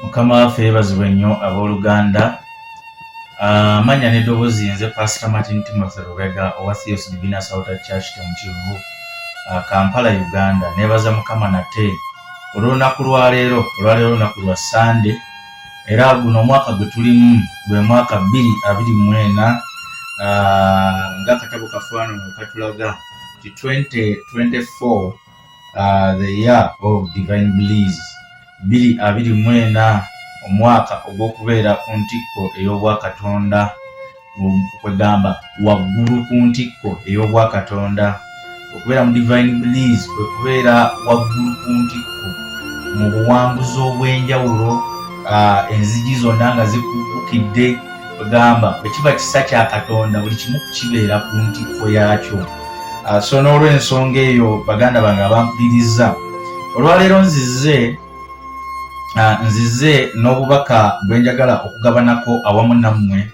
Mukama waffe yeebazibwe nnyo abooluganda. Manya n'eddoboozi nze Pastor Martin Timo Lubega owa Thieos Divinus Church mu Kivu, Kampala, Uganda. Neebaza Mukama nate olw'olunaku lwaleero olunaku lwa Sunday, era guno omwaka gwe tulimu gwe mwaka 2024, ng'akatabo kafaanano katulaga ti 2024, the year of divine bliss. 2024 omwaka ogw'okubeera ku ntikko ey'obwakatonda, kwegamba waggulu ku ntikko ey'obwakatonda. Okubeera mu divine bliss kwe kubeera waggulu ku ntikko mu buwanguzi obw'enjawulo, enzigi zonna nga zikuggukidde. Kwegamba bwe kiba kisa kya Katonda buli kimu kukibeera ku ntikko yaakyo. So n'olw'ensonga eyo baganda bange abampuliriza, olwaleero nzize n'obubaka bwe njagala okugabanako awamu nammwe,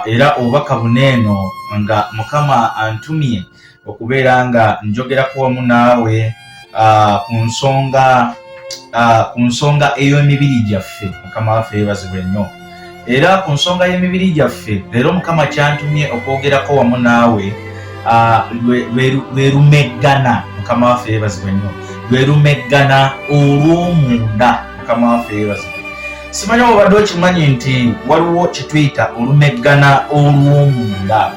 era obubaka buneeno nga Mukama antumye okubeera nga njogerako wamu naawe ku nsonga ey'emibiri gyaffe. Mukama waffe yeebazibwe nnyo. Era ku nsonga y'emibiri gyaffe leero Mukama kyantumye okwogerako wamu naawe lwe lumegana. Mukama waffe yeebazibwe nnyo. Lwe lumegana olw'omunda. Mukama waffe yeebazibwe. Simanyi obadde okimanyi nti waliwo kye tuyita olumegana olw'omunda.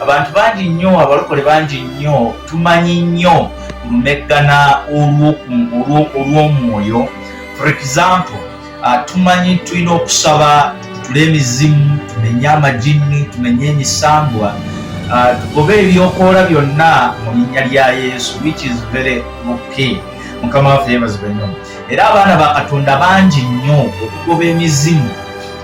Abantu bangi nnyo, abalokole bangi nnyo tumanyi nnyo olumegana olw'omwoyo. For example, tumanyi tulina okusaba tutule emizimu, tumenye amajini, tumenye emisambwa, tugobe ebyokoola byonna mu linnya lya Yesu, which is very okay. Mukama waffe yeebazibwe nnyo. Era abaana ba Katonda bangi nnyo okugoba emizimu,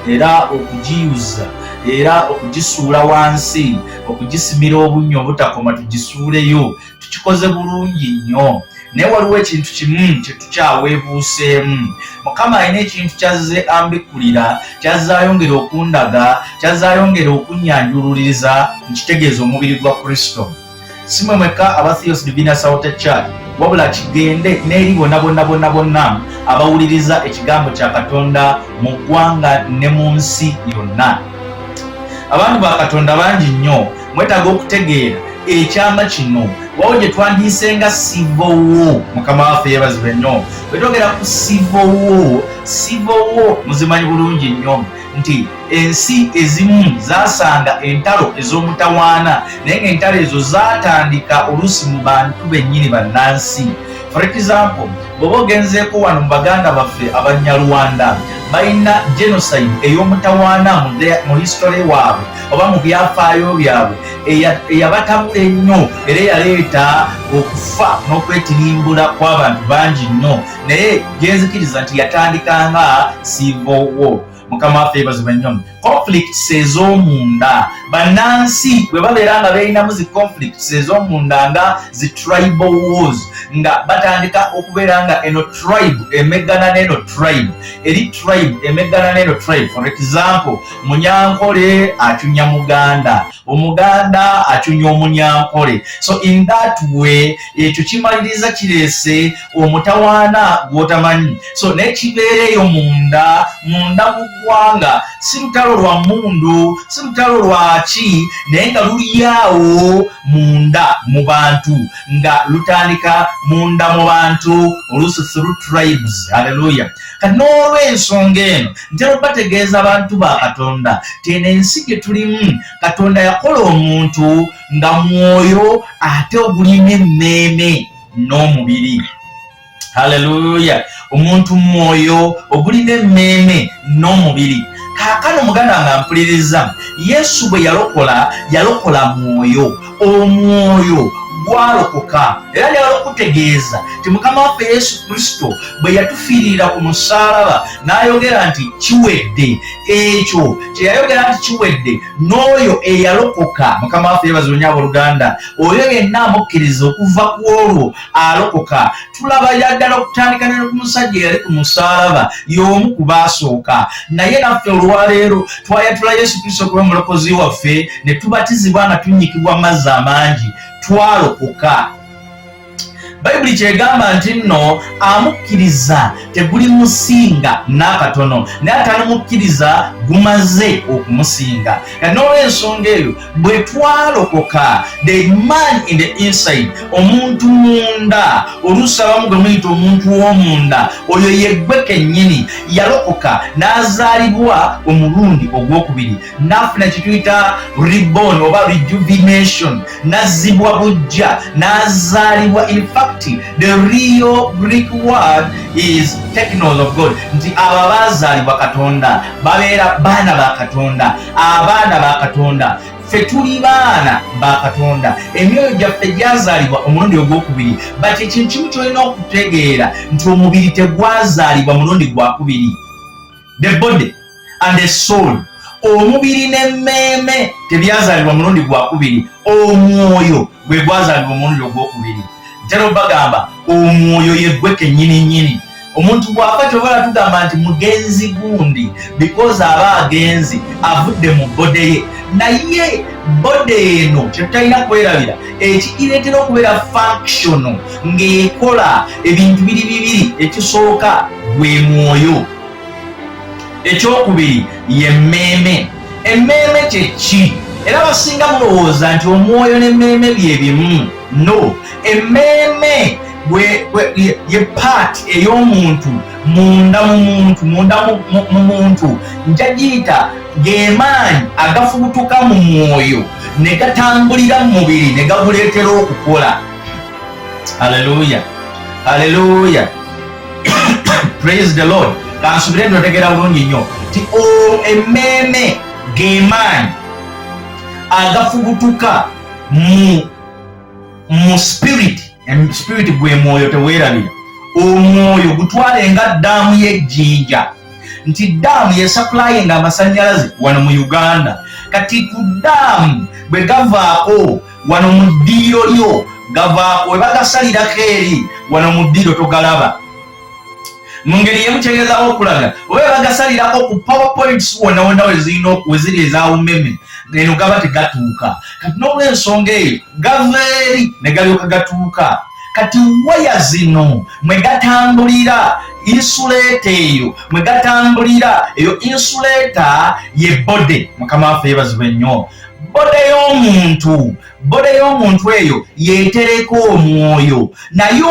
era okugiyuza, era okugisuula wansi, okugisimira obunnyo obutakoma tugisuuleyo, tukikoze bulungi nnyo. Naye waliwo ekintu kimu kye tukyaweebuuseemu. Mukama alina ekintu kyazze ambikkulira, kyazze ayongera okundaga, kyazze ayongera okunnyanjululiriza nkitegeeza omubiri gwa Kristo. Si mwe mwekka aba Thieos Divinus Church, wabula kigende n'eri bonna abawuliriza ekigambo kya Katonda mu ggwanga ne mu nsi yonna. Abantu ba Katonda bangi nnyo mwetaaga okutegeera ekyama kino. Wawo gye twandiise nga civil war. Mukama waffe yeebazibwe nnyo. Bwe twogera ku civil war muzimanyi bulungi nnyo nti ensi ezimu zaasanga entalo ez'omutawaana, naye ng'entalo ezo zaatandika oluusi mu bantu bennyini bannansi. For example, bw'oba ogenzeeko wano mu baganda baffe Abanyarwanda balina genocide ey'omutawaana mu history waabwe oba mu byafaayo byabwe eyabatabula ennyo era eyaleeta okufa n'okwetirimbula kw'abantu bangi nnyo, naye genzikiriza nti yatandika nga civil war. Mukama waffe yeebazibwe nnyo. Conflicts ez'omunda, bannansi bwe babeera nga beerinamu zi conflicts ez'omunda nga zi tribal wars, nga batandika okubeera nga eno tribe emegana n'eno tribe, eri tribe emegana n'eno tribe. For example, Munyankole acunya Muganda, Omuganda acunya Omunyankole. So in that way ekyo kimaliriza kireese omutawaana gw'otamanyi. So n'ekibeera eyo munda mu ggwanga si lutalo lwa mmundu, si lutalo lwaki, naye nga lulyawo munda mu bantu, nga lutandika munda mu bantu oluusi through tribes. Hallelujah. Kati n'olw'ensonga eno ntera okubategeeza abantu ba Katonda ti eno ensi gye tulimu Katonda yakola omuntu nga mwoyo ate ogulina emmeeme n'omubiri. Hallelujah. Omuntu mwoyo ogulina emmeeme n'omubiri. Kaakano muganda nga mpuliriza, Yesu bwe yalokola mwoyo, omwoyo gwalokoka. Era lyala okutegeeza ti Mukama waffe Yesu Kristo bwe yatufiirira ku musaalaba n'ayogera nti kiwedde, ekyo kye yayogera nti kiwedde, n'oyo eyalokoka. Mukama waffe yeebazibwe nnyo abooluganda. Oyo yenna amukkiriza okuva ku olwo alokoka. Tulaba yaddala okutandika ne ku musajja eyali ku musaalaba, y'omu ku baasooka. Naye naffe olwaleero twayatula Yesu Kristo okuba omulokozi waffe, ne tubatizibwa nga tunnyikibwa amazzi amangi, twalokoka. Bayibuli kyegamba nti nno amukkiriza teguli musinga n'akatono naye atanamukkiriza gumaze okumusinga. N'olw'ensonga eyo bwe twalokoka, the man in the inside, omuntu munda, oluusi abamu gwe muyita omuntu w'omunda, oyo yeggwe kennyini yalokoka n'azaalibwa omulundi ogwokubiri, n'afuna kye tuyita reborn oba rejuvenation, n'azzibwa bujja, n'azaalibwa. In fact, the real Greek word is technos of God, nti abo baazaalibwa Katonda babeera baana ba Katonda, abaana ba Katonda. Ffe tuli baana ba Katonda, emyoyo gyaffe gyazaalibwa omulundi ogwokubiri, but ekintu kimu kyolina okutegeera nti omubiri tegwazaalibwa mulundi gwakubiri. The body and the soul, omubiri n'emmeeme tebyazaalibwa mulundi gwakubiri, omwoyo gwe gwazaalibwa omulundi ogwokubiri. Ntera bagamba omwoyo yeggwe kennyini. Omuntu bw'afa kyobala tugamba nti mugenzi gundi, because aba agenzi avudde mu bode ye, naye bode eno kyetutalina kwerabira ekireetera okubeera functional ng'ekola ebintu bibiri. Ekisooka gwe mwoyo, ekyokubiri ye mmeeme. Emmeeme kye ki? Era abasinga mulowooza nti omwoyo n'emmeeme bye bimu. No, emmeeme ye part ey'omuntu munda mu muntu, njagiyita geemaanyi agafubutuka mu mwoyo ne gatambulira mu mubiri ne gaguleetera okukola. Haleluya, haleluya. Praise the Lord. Kansubire ndotegera bulungi nnyo ti emmeeme geemaanyi agafubutuka mu spirit. Spirit gwe mwoyo teweerabira. Omwoyo gutwale nga ddaamu y'ejjinja, nti ddaamu yesaplayinga amasannyalaze wano mu Uganda. Kati ku ddaamu bwe gavaako wano mu ddiiro lyo gavaako, we bagasalirako eri wano mu ddiiro togalaba. Mu ngeri yemu kyegezaako okulaga, oba bagasalirako ku powerpoints wonna we ziri ezaawumeme, eno gaba tegatuuka. Kati n'olw'ensonga eyo gava eri ne galyoka gatuuka. Kati waya zino mwe gatambulira, insuleta eyo mwe gatambulira, eyo insuleta ye bode. Mukama waffe yeebazibwe nnyo. Bode y'omuntu eyo yeetereka omwoyo, naye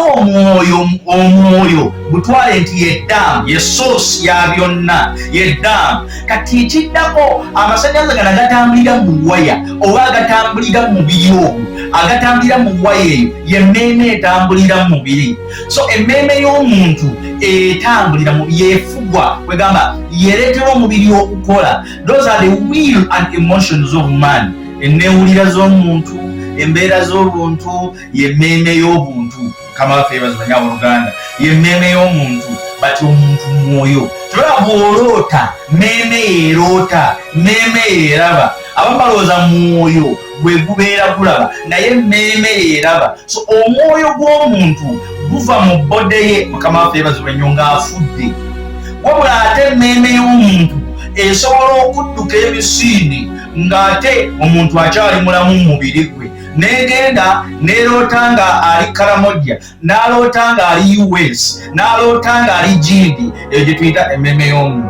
omwoyo gutwale nti yeddaamu, ye source ya byonna, yeddaamu. Kati ekiddako amasannyalaze gano agatambulira mu waya oba agatambulira mu mubiri ogwo, agatambulira mu waya eyo y'emmeeme etambulira mu mubiri. So emmeeme y'omuntu etambulira mu yeefugwa, kwegamba yereetera omubiri okukola. Those are the will and emotions of man. Enneewulira z'omuntu, embeera z'obuntu, y'emmeeme y'obuntu. Mukama waffe yeebazibwe nnyo Luganda, y'emmeeme y'omuntu. Bati omuntu mwoyo tolaba bw'oloota, mmeeme yeeroota, mmeeme yeeraba. Abamu balowooza mwoyo gwe gubeera gulaba, naye emmeeme yeeraba. So omwoyo gw'omuntu guva mu bode ye. Mukama waffe yeebazibwe nnyo ng'afudde. Wabula ate emmeeme y'omuntu esobola okudduka emisiini ng'ate omuntu akyali mulamu mu mubiri gwe, negenda neroota nga ali Karamoja, n'aloota nga ali US, n'aloota nga ali Gindi. Eyo gye tuyita emmeeme y'omuntu.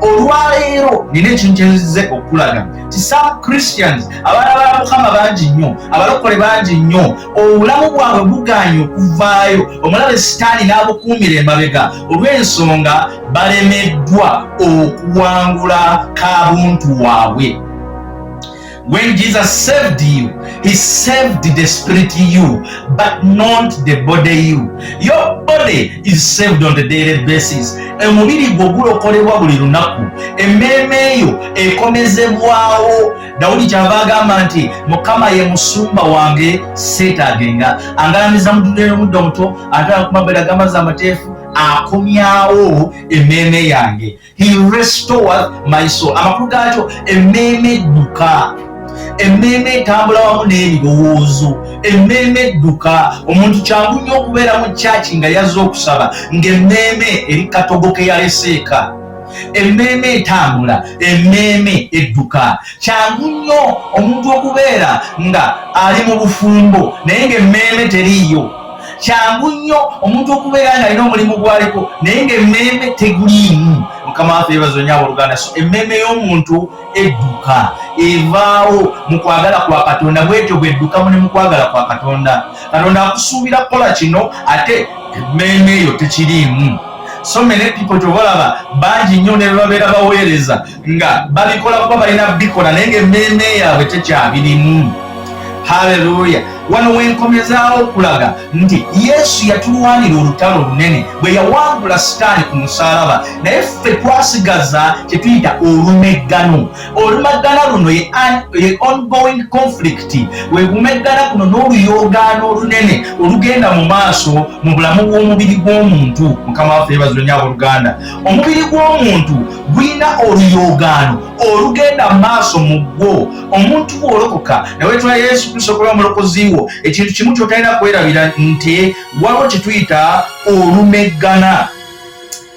Olwaleero nina ekintu kyenzize okulaga ti some Christians, abaana ba Mukama bangi nnyo, abalokole bangi nnyo, obulamu bwabwe buganye okuvaayo, omulabe Sitaani n'abukuumira emabega olw'ensonga balemeddwa okuwangula kabuntu waabwe. When Jesus saved you, he saved the spirit you, but not the body you. Your body is saved on the daily basis. Omubiri gwo gulokolebwa buli lunaku. Emmeeme eyo ekomezebwawo. Dawudi kyava agamba nti Mukama ye musumba wange seetaagenga. Angalamiza mudde n'omuddo omuto, atwala ku mabbali ag'amazzi amateefu, akomyawo emmeeme yange. He restored my soul. Amakulu gaakyo emmeeme edduka. Emmeeme etambula wamu n'ebirowoozo, emmeeme edduka. Omuntu kyangu nnyo okubeera mu kyaki nga yazze okusaba ng'emmeeme eri katogo ke yaleseeka. Emmeeme etambula, emmeeme edduka. Kyangu nnyo omuntu okubeera nga ali mu bufumbo naye ng'emmeeme teriiyo. kyangu nnyo omuntu okubeera nga alina omulimu gwaliko naye ng'emmeeme teguliimu. Mukama waffe yeebazibwe nnyo abooluganda. So emmeeme y'omuntu edduka evaawo mu kwagala kwa Katonda, bwetyo bwedduka mu kwagala kwa Katonda. Katonda akusuubira kukola kino ate emmeeme eyo tekiriimu. So many people tobalaba bangi nnyo ne babeera baweereza nga babikola kuba balina bikola naye ng'emmeeme yaabwe tekyabirimu. Haleluya. Wano wenkomezaawo okulaga nti Yesu yatulwanira olutalo lunene bwe yawangula Sitaani ku musaalaba, naye ffe twasigaza kye tuyita olumegano. Olumegana luno ye ongoing conflict, wegumeggana kuno n'oluyoogaano olunene olugenda mu maaso mu bulamu bw'omubiri gw'omuntu. Mukama waffe yeebazibwe nnyo abooluganda. Omubiri gw'omuntu gulina oluyoogaano olugenda mu maaso mu gwo. Omuntu bw'olokoka ne weetula Yesu Kristo okuba omulokozi wo, ekintu kimu ky'otalina kwerabira nti waliwo kye tuyita olumegana,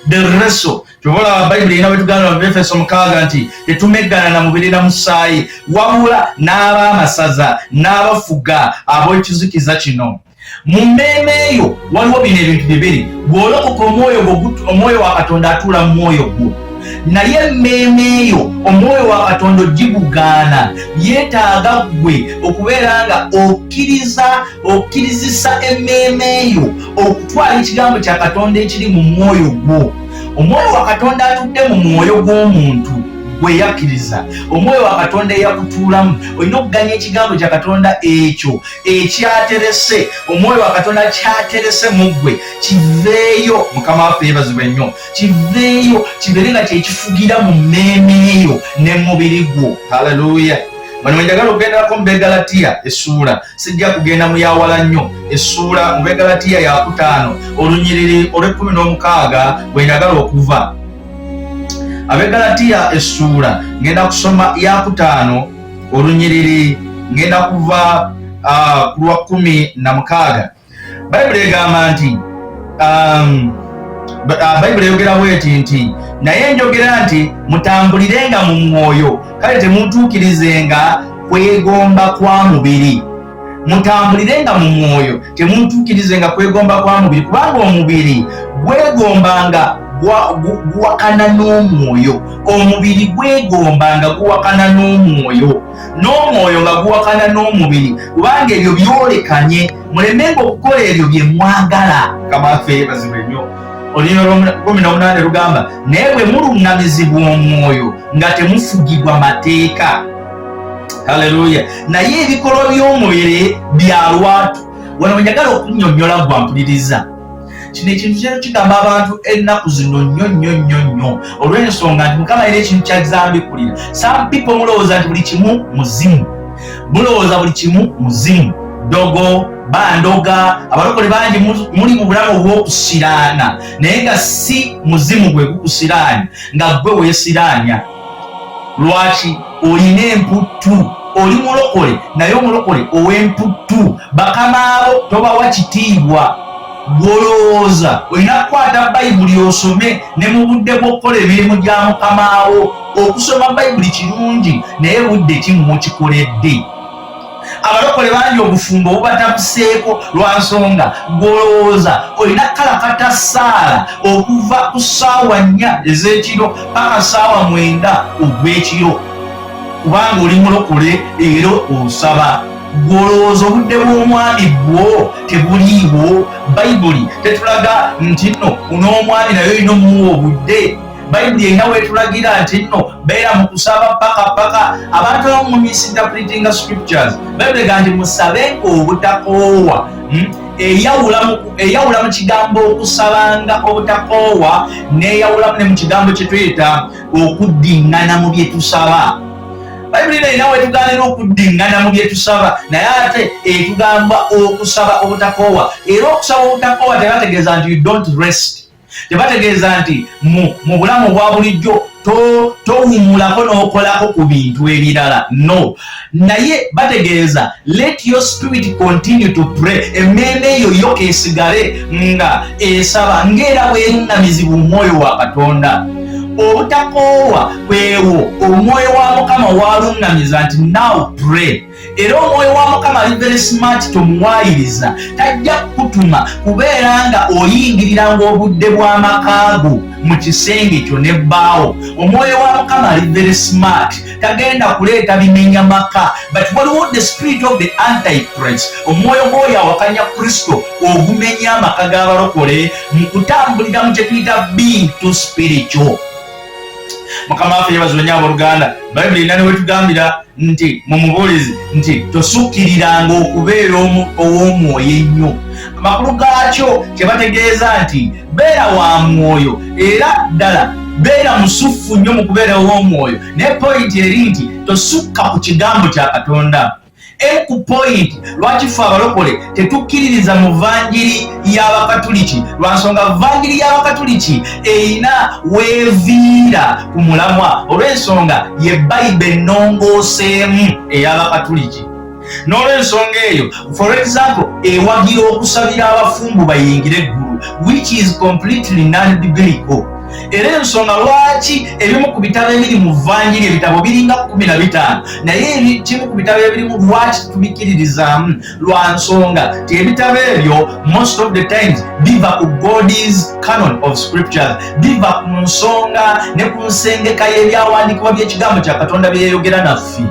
the wrestle. Kyobola Bayibuli erina bwetugamba mu Efeso 6 nti tetumeggana na mubiri na musaayi wabula n'abaamasaza n'abafuga ab'ekizikiza kino. Mu mmeeme eyo waliwo bino ebintu bibiri. Bw'olokoka omwoyo wa Katonda atuula mu mwoyo gwo, naye emmeeme eyo omwoyo wa Katonda ogibugaana. Yeetaaga ggwe okubeera nga okkirizisa emmeeme eyo okutwala ekigambo kya Katonda ekiri mu mwoyo gwo. Omwoyo wa Katonda atudde mu mwoyo gw'omuntu gwe yakkiriza, omwoyo wa Katonda eyakutuulamu, olina okuganya ekigambo kya Katonda ekyo ekyaterese. Omwoyo wa Katonda kyaterese mu ggwe kiveeyo. Mukama waffe yeebazibwe nnyo. Kiveeyo kibeere nga kyekifugira mu mmeeme eyo ne mubiri gwo. Haleluya. Bano wenjagala okugenderako mu Begalatiya essuula, sijja kugenda mu yawala nnyo, essuula mu Begalatiya ya 5 olunyiriri olw'16 bwenjagala okuva. Abegalatiya essuula ngenda kusoma ya 5 olunyiriri ngenda kuva ku lwa 16. Bayibuli egamba nti Bayibuli eyogera bweti nti naye njogera nti mutambulirenga mu mwoyo, kale temuntuukirizenga kwegomba kwa mubiri. Mutambulirenga mu mwoyo, temuntuukirizenga kwegomba kwa mubiri, kubanga omubiri gwegombanga guwakana n'omwoyo. Omubiri gwegombanga guwakana n'omwoyo, n'omwoyo nga guwakana n'omubiri, kubanga ebyo byolekanye, mulemenga okukola ebyo bye mwagala. Mukama waffe yeebazibwe nnyo. Olulimi lw'18 lugamba naye bwe muluŋŋamizibwa omwoyo nga temufugibwa mateeka. Haleluya. Naye ebikolwa by'omubiri bya lwatu. Wano njagala okunnyonnyola gwampuliriza. Kino ekintu kyero kigamba abantu ennaku zino nnyo olw'ensonga nti Mukama era ekintu kyagizambikulira. Some people mulowooza nti buli kimu muzimu, mulowooza buli kimu muzimu, dogo bandoga. Abalokole bangi muli mu bulamu obw'okusiraana, naye nga si muzimu gwe gukusiraanya, nga gwe weesiraanya. Lwaki? Olina emputtu. Oli mulokole naye omulokole ow'emputtu. Bakamaabo tobawa kitiibwa. Golowooza olina kukwata Bayibuli osome ne mu budde bw'okukola emirimu gya Mukamaawo. Okusoma Bayibuli kirungi naye budde kimu mukikoledde. Abalokole bangi obufumbo bubatabuseeko lwa nsonga golowooza olina kalakata ssaala okuva ku ssaawa 4 ez'ekiro paka ssaawa 9 ogw'ekiro, kubanga oli mulokole era osaba. Golowooza obudde bw'omwami bwo tebuliiwo. Bayibuli tetulaga nti nno un'omwami naye olina omuwa obudde. Bayibuli erina weetulagira nti nno beera mu kusaba paka. Abantu abamu mu misinterpreting scriptures, Bayibuli egamba nti musabenga obutakoowa. Eyawula mu kigambo okusabanga obutakoowa n'eyawulamu ne mu kigambo kye tuyita okuddiŋŋana mu bye tusaba. Bayibuli erina weetuganira okuddiŋŋana mu bye tusaba, naye ate etugamba okusaba obutakoowa. Era okusaba obutakoowa tebategeeza nti you don't rest. Tebategeeza nti mu bulamu obwa bulijjo towummulako n'okolako ku bintu ebirala. No. Naye bategeeza let your spirit continue to pray. Emmeeme eyo yo keesigale nga esaba ng'era bweruŋŋamizibwa omwoyo wa Katonda. obutakoowa kwewo omwoyo wa Mukama walungamiza nti now pray. Era omwoyo wa Mukama ali very smart tomuwaayiriza, tajja kukutuma kubeera nga oyingiriranga obudde bw'amakaago mu kisenge kyo nebbaawo. Omwoyo wa Mukama ali very smart, tagenda kuleeta bimenya maka, but waliwo the spirit of the antichrist, omwoyo gw'oyo awakanya Kristo ogumenya amaka g'abalokole mu kutambulira mu kye tuyita being too spiritual. Mukama waffe yeebazibwe nnyo abooluganda. Bayibuli erina ne wetugambira nti mu mubuulizi nti tosukkiriranga okubeera ow'omwoyo ennyo. Amakulu gaakyo kye bategeeza nti beera wa mwoyo era ddala beera musuffu nnyo mu kubeera ow'omwoyo, naye pointi eri nti tosukka ku kigambo kya Katonda. Ku point lwaki ffe abalokole tetukkiririza mu vanjiri y'Abakatuliki, lwansonga vanjiri y'Abakatuliki erina weeviira ku mulamwa olw'ensonga ye Bayibuli ennongooseemu ey'Abakatuliki. N'olw'ensonga eyo, for example, ewagira okusabira abafumbu bayingire eggulu, which is completely non-biblical. Era ensonga lwaki ebimu ku bitabo ebiri mu vanjiri ebitabo biringa 15 naye kimu ku bitabo ebirimu lwaki tubikiririzaamu, lwa nsonga ti ebitabo ebyo most of the times biva ku God's canon of scriptures, biva ku nsonga ne ku nsengeka y'ebyawandiikibwa by'ekigambo kya Katonda bye yeeyogera naffe.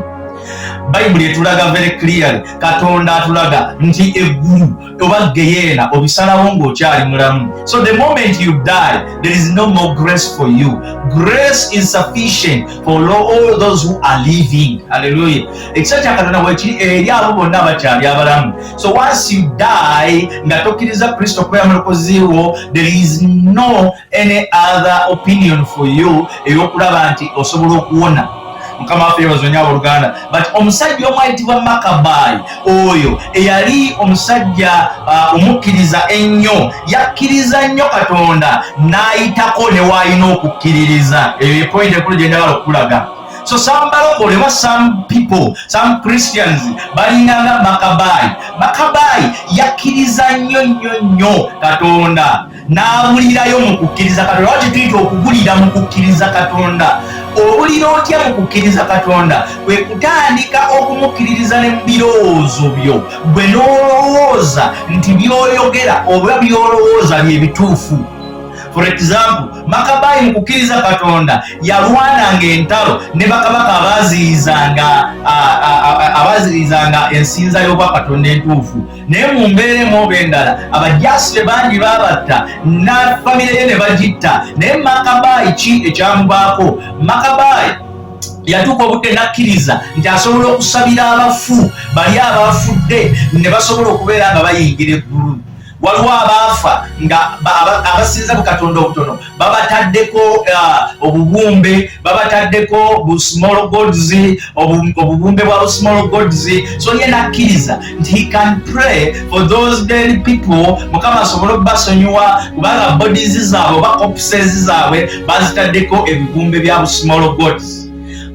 Bayibuli etulaga very clearly, Katonda atulaga nti eggulu oba geyeena obisalawo ng'okyali mulamu. So the moment you die, there is no more grace for you. Grace is sufficient for all those who are living. Hallelujah. Ekisa kya Katonda bwekiri eri abo bonna abakyali abalamu. So once you die nga tokkiriza Kristo kubeera mulokozi wo, there is no any other opinion for you ey'okulaba nti osobola okuwona. Mukama waffe yeebazibwe nnyo abooluganda. But omusajja omu ayitibwa Makabayi oyo eyali omusajja omukkiriza ennyo, yakkiriza nnyo Katonda n'ayitako ne w'alina okukkiririza. Eyo ye point enkulu gye njagala okulaga. So some balokole oba some people, some Christians balinganga Makabayi. Makabayi yakkiriza nnyo Katonda n'abulirayo mu kukkiriza Katonda. Lwaki tuyita okugulira mu kukkiriza Katonda? Obulira otya mu kukkiriza Katonda? Kwe kutandika okumukkiririza ne mu birowoozo byo, gwe n'olowooza nti by'oyogera oba by'olowooza bye bituufu. For example, Makabayi mu kukkiriza Katonda yalwananga entalo ne bakabaka abazirizanga ensinza y'obwa Katonda entuufu. Naye mu mbeera emu oba endala abajjaasi bangi baabatta na famire ye ne bagitta. Naye Makabayi ki ekyamubaako? Makabayi yatuuka obudde n'akkiriza nti asobola okusabira abafu bali abafudde ne basobola okubeera nga bayingira eggulu. Waliwo abaafa nga abasinza ku Katonda obutono babataddeko obubumbe, babataddeko bu small gods, obubumbe bwa bu small gods. So ye nakkiriza nti he can pray for those dead people, Mukama asobole okubasonyiwa kubanga bodies zaabwe oba corpses zaabwe bazitaddeko ebibumbe bya bu small gods.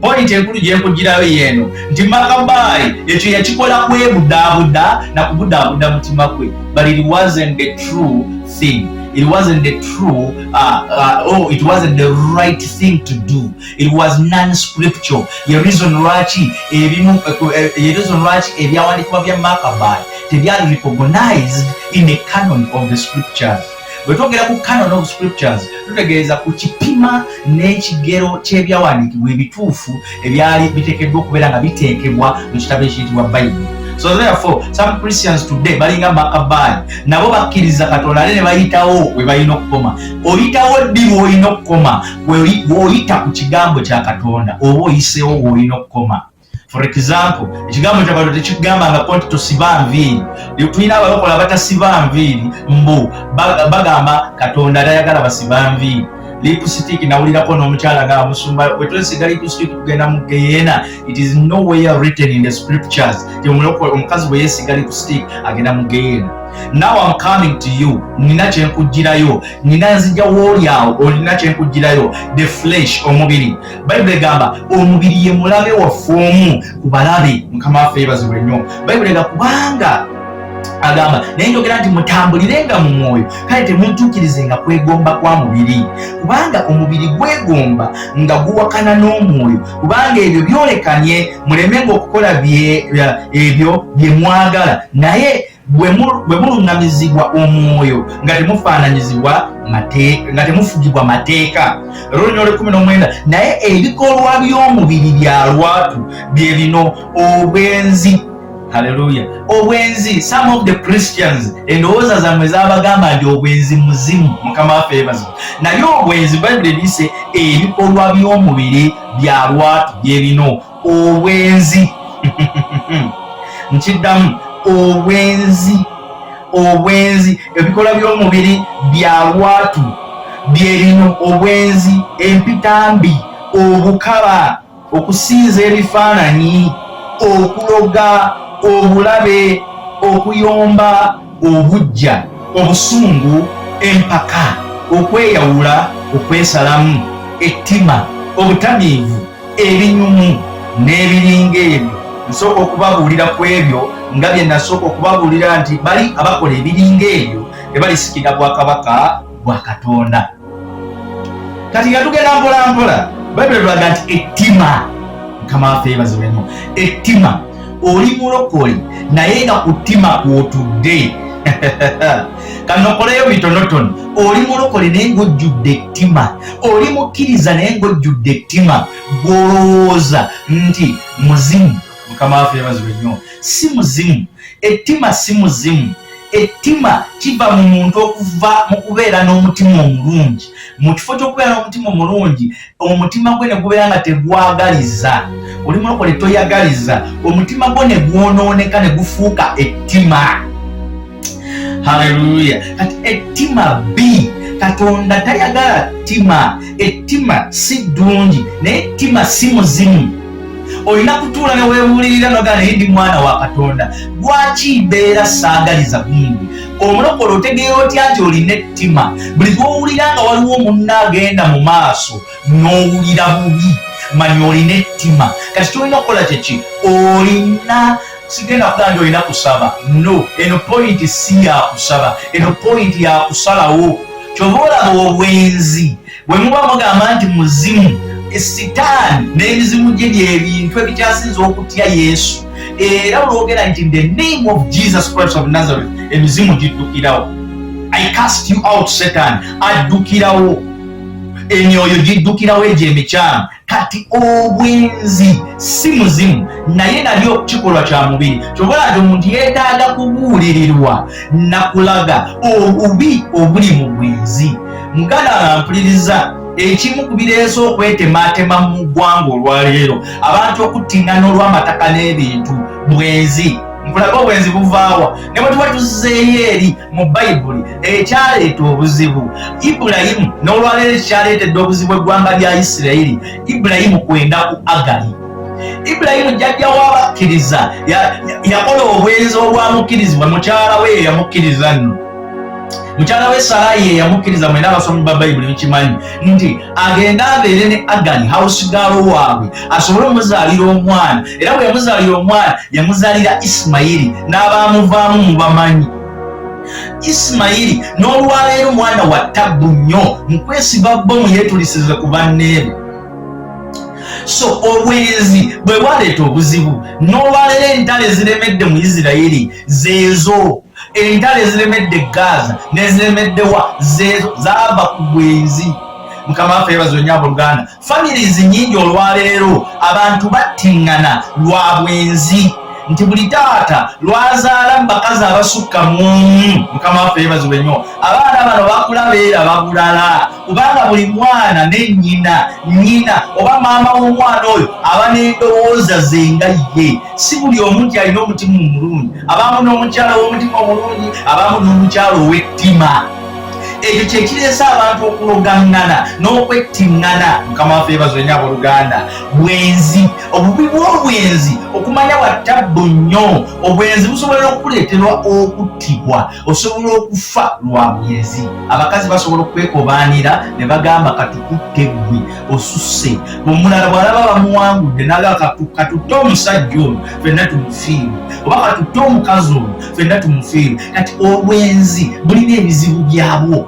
Point enkulu gye nkugirayo yeeno nti Makabayi ekyo yakikola kwebudaabuda na kubudaabuda mutima gwe, but it wasn't the true thing. It wasn't the true, it wasn't the right thing to do. It was non-scriptural. Ye reason lwaki ebyawandiikibwa bya Makabayi tebyali recognized in the canon of the scriptures. Bwe twogera ku canon of scriptures tutegeeza ku kipima n'ekigero ky'ebyawandiikibwa ebituufu ebyali biteekeddwa okubeera nga biteekebwa mu kitabo ekiyitibwa Bayibuli. So therefore some Christians today balinga Makabayi nabo bakkiriza Katonda ate ne bayitawo we balina okukoma. Oyitawo ddi w'olina okukoma? Bw'oyita ku kigambo kya Katonda oba oyiseewo w'olina okukoma. For example, ekigambo kya Katonda tekigamba nga konti tosiba nviiri. Tulina abalokola batasiba nviiri mbu bagamba Katonda tayagala basiba nviiri. Lipstick nawulirako n'omukyala nga musumba wetwesiga lipstick kugenda mu geyeena. It is nowhere written in the scriptures omukazi bwe yeesiga lipstick agenda mu geyeena. Now I'm coming to you. Nina kyenkugirayo, nina nzija w'oli awo olina kyenkugirayo. The flesh, omubiri. Bayibuli egamba omubiri ye mulabe waffe omu ku balabe. Mukama waffe yeebazibwe nnyo. Bayibuli egamba kubanga agamba naye njogera nti mutambulirenga mu mwoyo kale temuntuukirizenga kwegomba kwa mubiri kubanga omubiri gwegomba nga guwakana n'omwoyo kubanga ebyo byolekanye mulemenga okukola ebyo bye mwagala naye bwe muluŋŋamizibwa omwoyo nga temufaananyizibwa nga temufugibwa mateeka Olunyo 19 naye ebikolwa by'omubiri bya lwatu bye bino obwenzi Hallelujah. Obwenzi, some of the Christians endowooza zammwe zabagamba nti obwenzi muzimu mukama waffe yeebazibwe naye obwenzi Bayibuli lise ebikolwa by'omubiri bya lwatu bye bino obwenzi nkiddamu obwenzi ebikolwa by'omubiri bya lwatu bye bino obwenzi empitambi obukaba okusinza ebifaananyi okuloga obulabe okuyomba obujja obusungu empaka okweyawula okwesalamu ettima obutamiivu ebinyumu n'ebiringa ebyo nsooka okubabuulira ku ebyo nga bye nasooka okubabuulira nti bali abakola ebiringa ebyo tebalisikira bwakabaka bwa Katonda kati nga tugenda mpolampola Bayibuli tulaga nti ettima mukama waffe yeebazibwe nnyo ettima oli mulokole naye nga kuttima kwotudde kanokoleyo bitonotono oli mulokole naye ng'ojjudde ettima oli mukkiriza naye ng'ojjudde ettima gwolowooza nti muzimu mukama waffe yeebazibwe nnyo si muzimu ettima si muzimu ettima kiva mu muntu okuva mu kubeera n'omutima omulungi mu kifo ky'okubeera n'omutima omulungi omutima gwe ne gubeera nga tegwagaliza oli mulokole toyagaliza omutima gwo ne gwonooneka ne gufuuka ettima Hallelujah. Kati ettima B Katonda tayagala ttima ettima si ddungi naye ettima si muzimu olina kutuula ne weebuulirira nogaa naye ndi mwana wa Katonda lwaki mbeera saagaliza gundi omulokole otegeera otya nti olina ettima buli lw'owulira nga waliwo munna agenda mu maaso n'owulira bubi manya olina ettima kati kyolina okukola kyeki olina sigenda kugaa nti olina kusaba no eno point si yakusaba eno point yakusalawo kyova olaba obwenzi bwe muba mugamba nti muzimu Sitaani n'emizimu gye byebintu ebikyasinza okutya Yesu era olwogera nti in the name of Jesus Christ of Nazareth emizimu giddukirawo I cast you out Satan addukirawo emyoyo giddukirawo egyo emikyamu kati obwenzi si muzimu naye nalyo kikolwa kya mubiri kyobola nti omuntu yeetaaga kubuulirirwa nakulaga obubi obuli mu bwenzi muganda ampuliriza ekimu ku bireese okwetematema mu ggwanga olwaleero abantu okuttingana olw'amataka n'ebintu bwenzi nkulaga obwenzi buvaawa ne bwe tuba tuzzeeyo eri mu Bayibuli ekyaleeta obuzibu Ibulayimu n'olwaleero ekyaleetedde obuzibu eggwanga lya Isirayiri Ibulayimu kwenda ku Agali Ibulayimu jjajja w'abakkiriza yakola obwenzi olwamukkirizibwa mukyala we eyamukkiriza nno mukyala we Sarayi eyamukkiriza mwena abasomi ba Bayibuli mukimanyi nti agenda abeere ne Agali house girl waabwe asobole omuzaalira omwana era bwe yamuzaalira omwana yamuzaalira Isimayiri n'abamuvaamu mu bamanyi Isimayiri n'olwaleero omwana wa ttabbu nnyo mu kwesiba bbomu yeetulisiza ku banneebe so obwenzi bwe bwaleeta obuzibu n'olwaleero entalo eziremedde mu Isirayiri zeezo entalo eziremedde Gaza n'eziremedde wa zeezo zaava ku bwenzi mukama waffe yeebazibwe nnyo abooluganda families nnyingi olwaleero abantu battingana lwa bwenzi nti buli taata lwazaala mu bakazi abasukka mu mukama waffe yeebazibwe nnyo abaana bano bakula beera babulala kubanga buli mwana ne nnyina oba maama w'omwana oyo aba n'endowooza ze nga ye si buli omuntu alina omutima omulungi abamu n'omukyala w'omutima omulungi abamu n'omukyala ow'ettima ekyo kye kireesa abantu okulogangana n'okwettiŋŋana. Mukama waffe yeebazibwe nnyo abooluganda. Bwenzi, obubi bw'obwenzi okumanya wattabbu nnyo. Obwenzi busobola okukuleetera okuttibwa, osobola okufa lwa bwenzi. Abakazi basobola okwekobaanira ne bagamba katukutte ggwe osusse. Omulala bw'alaba bamuwangudde n'agamba katutte omusajja ono ffenna tumufiire, oba katutte omukazi ono ffenna tumufiire. Kati obwenzi bulina ebizibu byabwo.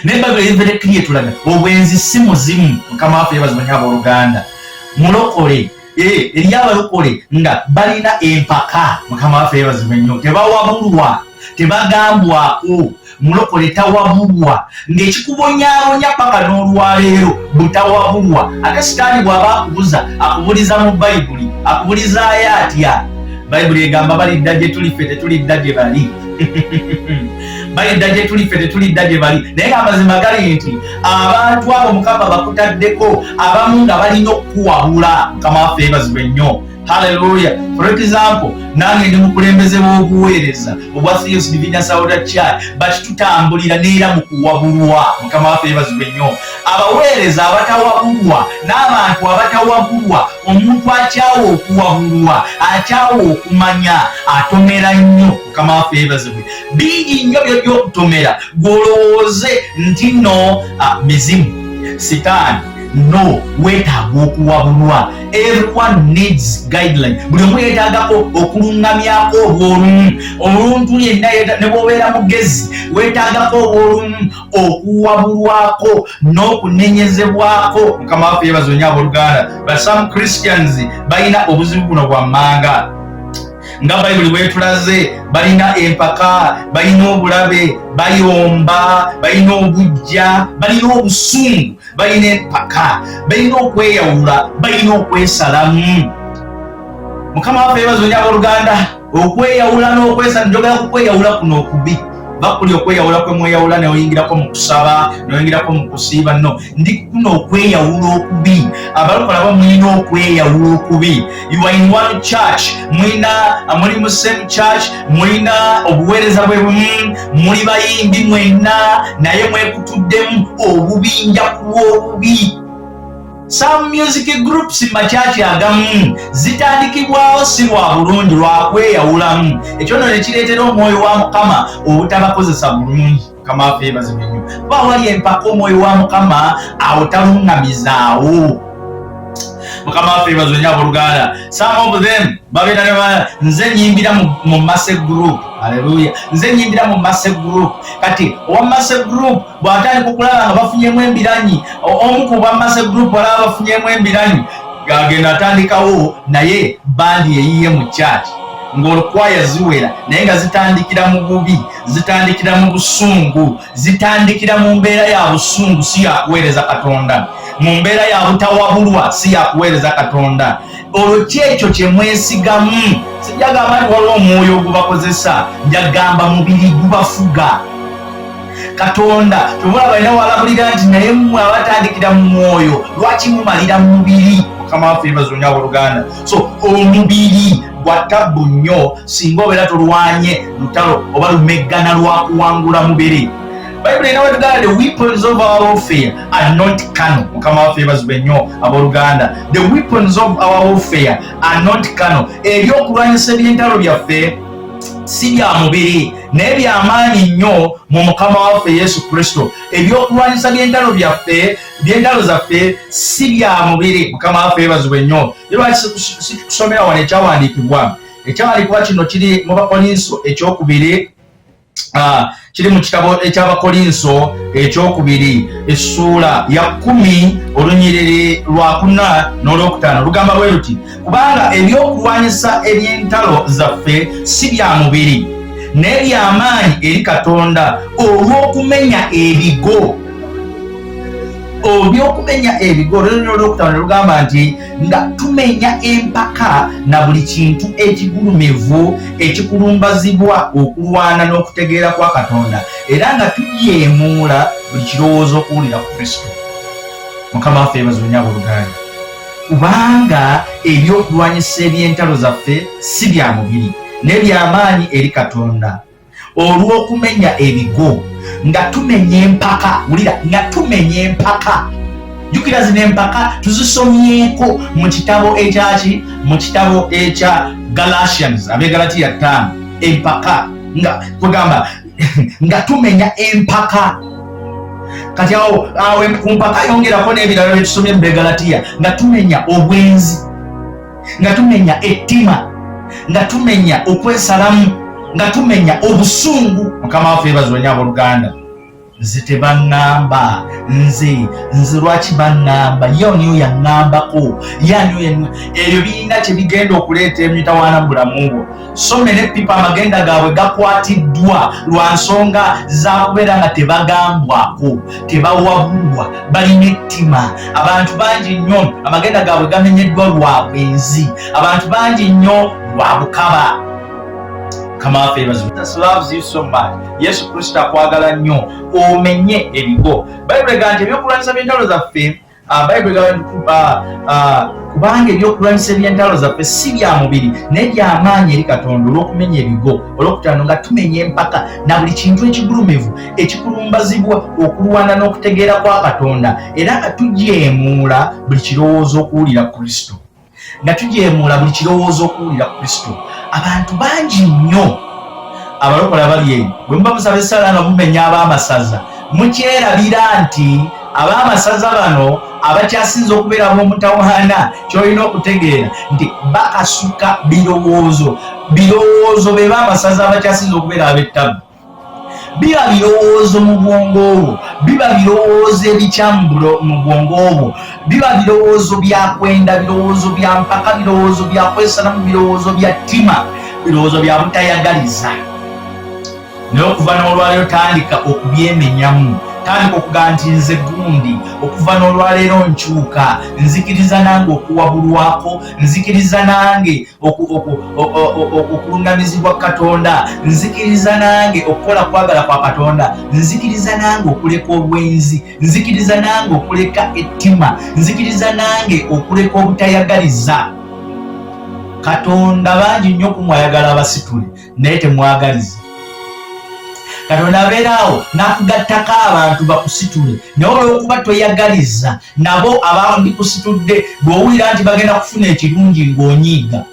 Nebagala ebiverekiri etulaga obwenzi si muzimu. Mukama waffe yeebazibwe nnyo abooluganda. Mulokole eri abalokole nga balina empaka. Mukama waffe yeebazibwe nnyo. Tebawabulwa, tebagambwako. Mulokole tawabulwa, ng'ekikubonyaabonya paka n'olwaleero butawabulwa. Ate sitaani bw'aba akubuza akubuliza mu Bayibuli, akubulizaayo atya? Bayibuli egamba balidda gye tuli ffe tetulidda gye bali. Balidda gye tuli ffe tetulidda gye bali. Naye amazima gali nti abantu abo Mukama bakutaddeko abamu nga balina okukuwabula. Mukama waffe yeebazibwe nnyo. Hallelujah. For example, nange ndi mukulembeze w'obuweereza obwa Thieos Divinus Church, but tutambulira neera mu kuwabulwa. Mukama waffe yeebazibwe nnyo. Abaweereza abatawabulwa n'abantu abatawabulwa, omuntu akyawa okuwabulwa, akyawa okumanya, atomera nnyo. Mukama waffe yeebazibwe. Bingi nnyo by'okutomera gw'olowooze nti nno mizimu, sitaani. No, weetaaga okuwabulwa. Everyone needs guideline. Buli omu yeetaagako okulungamyako obw'olumu. Omuntu yenna ne bw'obeera mugezi weetaagako obw'olumu okuwabulwako n'okunenyezebwako. Mukama waffe yeebazibwe nnyo abooluganda. But some Christians balina obuzibu buno bwammanga. Nga Bayibuli bwetulaze, balina empaka, balina obulabe, bayomba, balina obujja, balina obusungu, balina empaka, balina okweyawula, balina okwesalamu. Mukama waffe yeebazibwe nnyo abooluganda. Okweyawula n'okwesalamu, njogera ku kweyawula kuno okubi. Bakuli okweyawula kwe mweyawula ne oyingirako mu kusaba, ne oyingirako mu kusiiba. No, ndi kuno okweyawula okubi. Abalokola abo mulina okweyawula okubi. You are in one church, muli mu same church, mulina obuweereza bwe bumu, muli bayimbi mwenna, naye mwekutuddemu obubinja ku lw'obubi. Some music groups machachi agamu zitandikibwawo si lwa bulungi, lwa kweyawulamu. Ekyo nno ne kireetera omwoyo wa Mukama obutabakozesa bulungi. Mukama waffe yeebazibwe nnyo. Kuba wali empaka omwoyo wa Mukama awutaluŋŋamizaawo. Mukama waffe yeebazibwe nnyo abooluganda. Some of them babeera ne nze nyimbira mu Mase group. Hallelujah. Nze nyimbira mu Mase group. Kati owa Mase group bw'atandika okulaba nga bafunyemu embiranyi, omu ku bwa Mase group alaba bafunyemu embiranyi, gagenda atandikawo naye bandi eyiye mu church ng'olukwaya ziwera naye nga zitandikira mu bubi, zitandikira mu busungu, zitandikira mu mbeera ya busungu, si ya kuweereza Katonda. Mu mbeera ya butawabulwa, si ya kuweereza Katonda. Olwo kyekyo kye mwesigamu. Sijagamba nti waliwo omwoyo ogubakozesa, njagamba mubiri gubafuga. Katonda tobula balina walabulira nti naye mmwe abatandikira mu mwoyo lwaki mumalira mu mubiri. Mukama waffe yeebazibwe nnyo abooluganda. So omubiri gwa ttabbu nnyo singa obeera tolwanye lutalo oba lumegana lwa kuwangula mubiri. Bayibuli erina wetugamba the weapons of our warfare are not carnal. Mukama waffe yeebazibwe nnyo abooluganda. The weapons of our warfare are not carnal. Ebyokulwanyisa eby'entalo byaffe si bya mubiri naye by'amaanyi nnyo mu Mukama waffe Yesu Kristo. Ebyokulwanyisa by'entalo zaffe si bya mubiri. Mukama waffe yeebazibwe nnyo. Lwaki situsomera wano ekyawandiikibwa. Ekyawandiikibwa kino kiri mu Bakolinso ekyokubiri, kiri mu kitabo eky'Abakolinso ekyokubiri essuula ya 10 olunyiriri lwa 4 n'olwokutaano. Lugamba bwe luti, kubanga ebyokulwanyisa eby'entalo zaffe si bya mubiri naye by'amaanyi eri Katonda olw'okumenya ebigo. Ebyokumenya ebigo olwokutaano lugamba nti nga tumenya empaka na buli kintu ekigulumivu ekikulumbazibwa okulwana n'okutegeera kwa Katonda, era nga tujeemuula buli kirowoozo okuwulira ku Kristo. Mukama waffe yeebazibwe nnyo abooluganda. Kubanga ebyokulwanyisa eby'entalo zaffe si bya mubiri naye by'amaanyi eri Katonda olw'okumenya ebigo nga tumenya empaka. Wulira, nga tumenya empaka. Jukira zino empaka tuzisomyeko mu kitabo ekyaki, mu kitabo ekya Galatians, Abegalatiya 5. Empaka nga kugamba nga tumenya empaka. Kati awo ku mpaka yongerako n'ebirala byetusomye mu Begalatiya, nga tumenya obwenzi, nga tumenya ettima, nga tumenya okwesalamu, nga tumenya obusungu. Mukama waffe yeebazibwe nnyo abooluganda. Nze tebaŋŋamba, nze lwaki baŋŋamba? Niyo yaŋŋambako, ebyo birina kye bigenda okuleeta emitawaana mu bulamu bwo. So many people amagenda gaabwe gakwatiddwa lwa nsonga za kubeera nga tebagambwako, tebawabulwa, balina ettima. Abantu bangi nnyo amagenda gaabwe gamenyeddwa lwa bwenzi, abantu bangi nnyo lwa bukaba. Come on, favors. Jesus loves you so much. Yesu Kristo akwagala nnyo omenye ebigo. Bible egamba ebyokulwanyisa by'entalo zaffe, Bible egamba kubanga ebyokulwanyisa by'entalo zaffe si bya mubiri naye by'amaanyi eri Katonda olw'okumenya ebigo, olw'okutaano nga tumenya empaka na buli kintu ekigulumivu ekikulumbazibwa okulwana n'okutegeera kwa Katonda, era nga tujeemuula buli kirowoozo okuwulira Kristo. Nga tujeemuula buli kirowoozo okuwulira Kristo. Abantu bangi nnyo abalokola bali eyo bwe muba musaba essala nga mumenya ab'amasaza, mukyerabira nti ab'amasaza bano abakyasinza okubeera ab'omutawaana, ky'olina okutegeera nti bakasuka birowoozo be b'amasaza abakyasinza okubeera ab'ettabu. Biba birowoozo mu bwongo obwo, biba birowoozo ebikyamu mu bwongo obwo, biba birowoozo bya kwenda, birowoozo bya mpaka, birowoozo bya kwesalamu, birowoozo bya ttima, birowoozo bya butayagaliza. Naye okuva n'olwaleero tandika okubyemenyamu, tandika okugaa nti nze gundi, okuva n'olwaleero nkyuka, nzikiriza nange okuwabulwako, nzikiriza nange okulungamizibwa Katonda, nzikiriza nange okukola kwagala kwa Katonda, nzikiriza nange okuleka obwenzi, nzikiriza nange okuleka ettima, nzikiriza nange okuleka obutayagaliza. Katonda bangi nnyo kumwayagala abasitule naye temwagaliza. Katonda abeeraawo n'akugattako abantu bakusitule, naye olw'okuba toyagaliza nabo abandi kusitudde, bw'owulira nti bagenda kufuna ekirungi ng'onyiiga,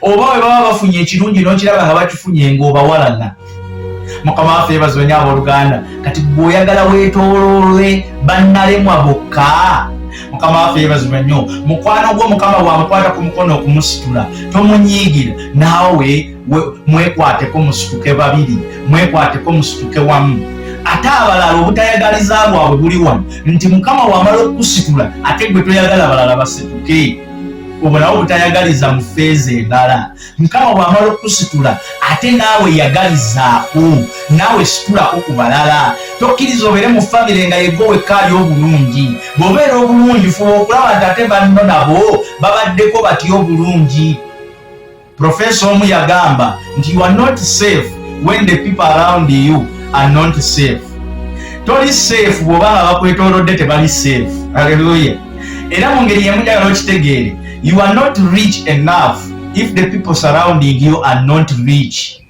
oba bwe baba bafunye ekirungi n'okiraba nga bakifunye ng'obawalana. Mukama waffe yeebazibwe nnyo abooluganda. Kati bw'oyagala weetooloolwe bannalemwa bokka. Mukama waffe yeebazibwe nnyo. Mukwano gwo Mukama bw'amukwata ku mukono okumusitula, tomunyiigira, naawe mwekwateko musituke babiri, mwekwateko musituke wamu. Ate abalala obutayagaliza bwabwe buli wano nti Mukama wamala okusitula ate gwe toyagala balala basituke. Obwo nawe obutayagaliza mu ffeeza endala. Mukama bw'amala okusitula ate naawe yagalizaako, naawe situlako ku balala. Tokkiriza obeere mu famire nga yegwe wekka ali obulungi. Bw'obeera obulungi fuba okulaba nti ate banno nabo babaddeko batya obulungi. Profesa omu yagamba nti you are not safe when the people around you are not safe. Toli safe bw'oba nga bakwetoolodde tebali safe. Haleluya. Era mu ngeri yemu njagala okitegeere, you are not rich enough if the people surrounding you are not rich.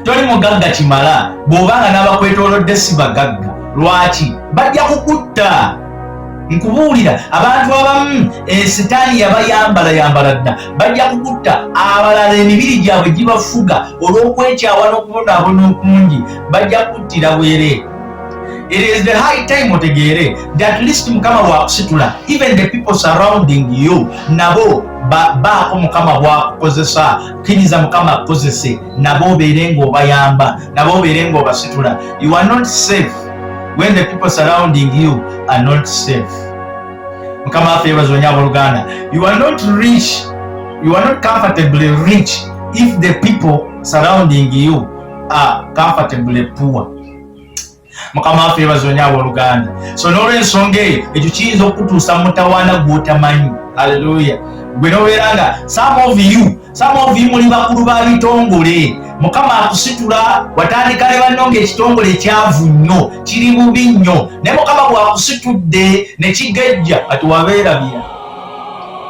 Toli mugagga kimala bw'oba nga n'abakwetoolodde si bagagga. Lwaki? Bajja kukutta. Nkubuulira abantu abamu sitaani yabayambala dda, bajja kukutta. Abalala emibiri gyabwe gibafuga olw'okwekyawa n'okubonaabona okungi, bajja kuttira bwereere. It is the high time otegeere that at least Mukama bw'akusitula, even the people surrounding you nabo baako Mukama bw'akukozesa, kkiriza Mukama akukozese, nabo obeere ng'obayamba, nabo obeere ng'obasitula. You are not safe when the people surrounding you are not safe. Mukama waffe yeebazibwe nnyo abooluganda. You are not rich, you are not comfortably rich if the people surrounding you are comfortably poor. Mukama waffe yeebazibwe nnyo abooluganda. So n'olw'ensonga eyo ekyo kiyinza okutuusa mu mutawaana gw'otamanyi. Haleluya. Gwe n'obeera nga some of you muli bakulu ba bitongole. Mukama akusitula, watandika ne banno ng'ekitongole kyavu nnyo, kiri bubi nnyo, naye Mukama bw'akusitudde ne kigejja ati wabeerabira.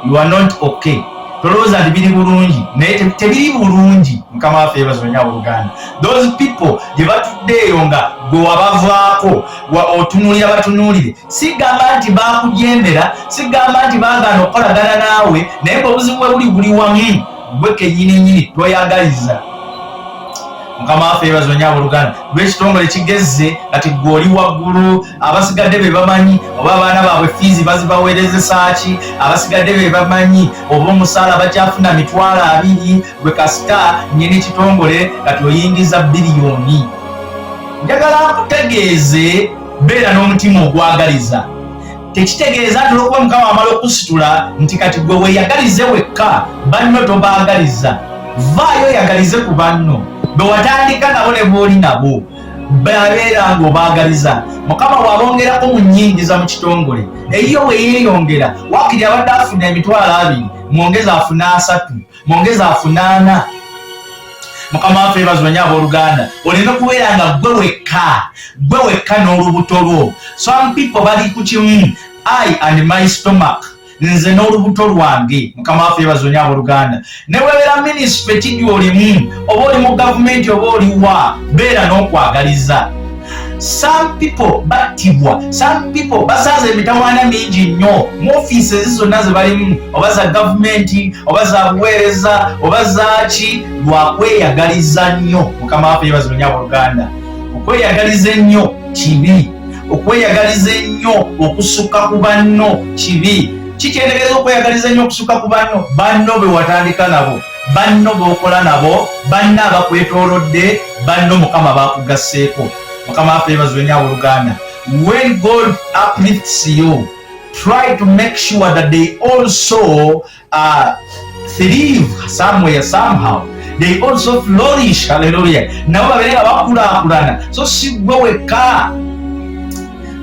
You are not okay. tolowooza nti biri bulungi naye tebiri bulungi. Mukama waffe yeebazibwe nnyo abooluganda. Those people gye batuddeeyo nga gwe wabavaako otunuulira batunuulire, sigamba nti baakujembera, sigamba nti baagaana okukolagana naawe, naye ng'obuzibu bwe buli wamu gwe kennyini toyagaliza. Mukama waffe yeebazibwe nnyo abooluganda. Lw'ekitongole kigezze kati gwe oli waggulu, abasigadde be bamanyi oba abaana baabwe fiizi bazibaweerezesa ki, abasigadde be bamanyi oba omusaala bakyafuna $2,000, gwe kasita nnyini ekitongole kati oyingiza biliyoni. Njagala nkutegeeze, beera n'omutima ogwagaliza. Tekitegeeza nti olw'okuba Mukama amala okusitula nti kati gwe weeyagalize wekka, banno tobaagaliza. Vaayo oyagalize ku banno be watandika nabo ne booli nabo, babeera ng'obaagaliza. Mukama bw'abongerako mu nnyingiza mu kitongole, eyo we yeeyongera, waakiri abadde afuna $20,000 mwongeza afuna 3, mwongeza afuna 4. Mukama waffe yeebazibwe nnyo abooluganda. Olina okubeera nga gwe wekka n'olubuto lwo. Some people bali ku kimu, I and my stomach, nze n'olubuto lwange. Mukama waffe yeebazibwe nnyo abooluganda. Ne webeera minisitule ekijja olimu, oba oli mu gavumenti oba oliwa, beera n'okwagaliza. Some people battibwa, some people basaza emitawaana mingi nnyo mu ofiisi ezo zonna ze balimu, oba za gavumenti oba za buweereza oba zaaki, lwakweyagaliza nnyo. Mukama waffe yeebazibwe nnyo abooluganda. Okweyagaliza ennyo kibi, okweyagaliza ennyo okusukka ku banno kibi. Kikyendegeeza okweyagaliza ennyo okusukka ku banno? Banno be watandika nabo, banno b'okola nabo, banno abakwetoolodde, banno Mukama baakugasseeko. Mukama waffe yeebazibwe nnyo abooluganda. When God uplifts you, try to make sure that they also thrive somewhere, somehow. They also flourish. Hallelujah. Nabo babeere nga bakulaakulana, so si gwe wekka.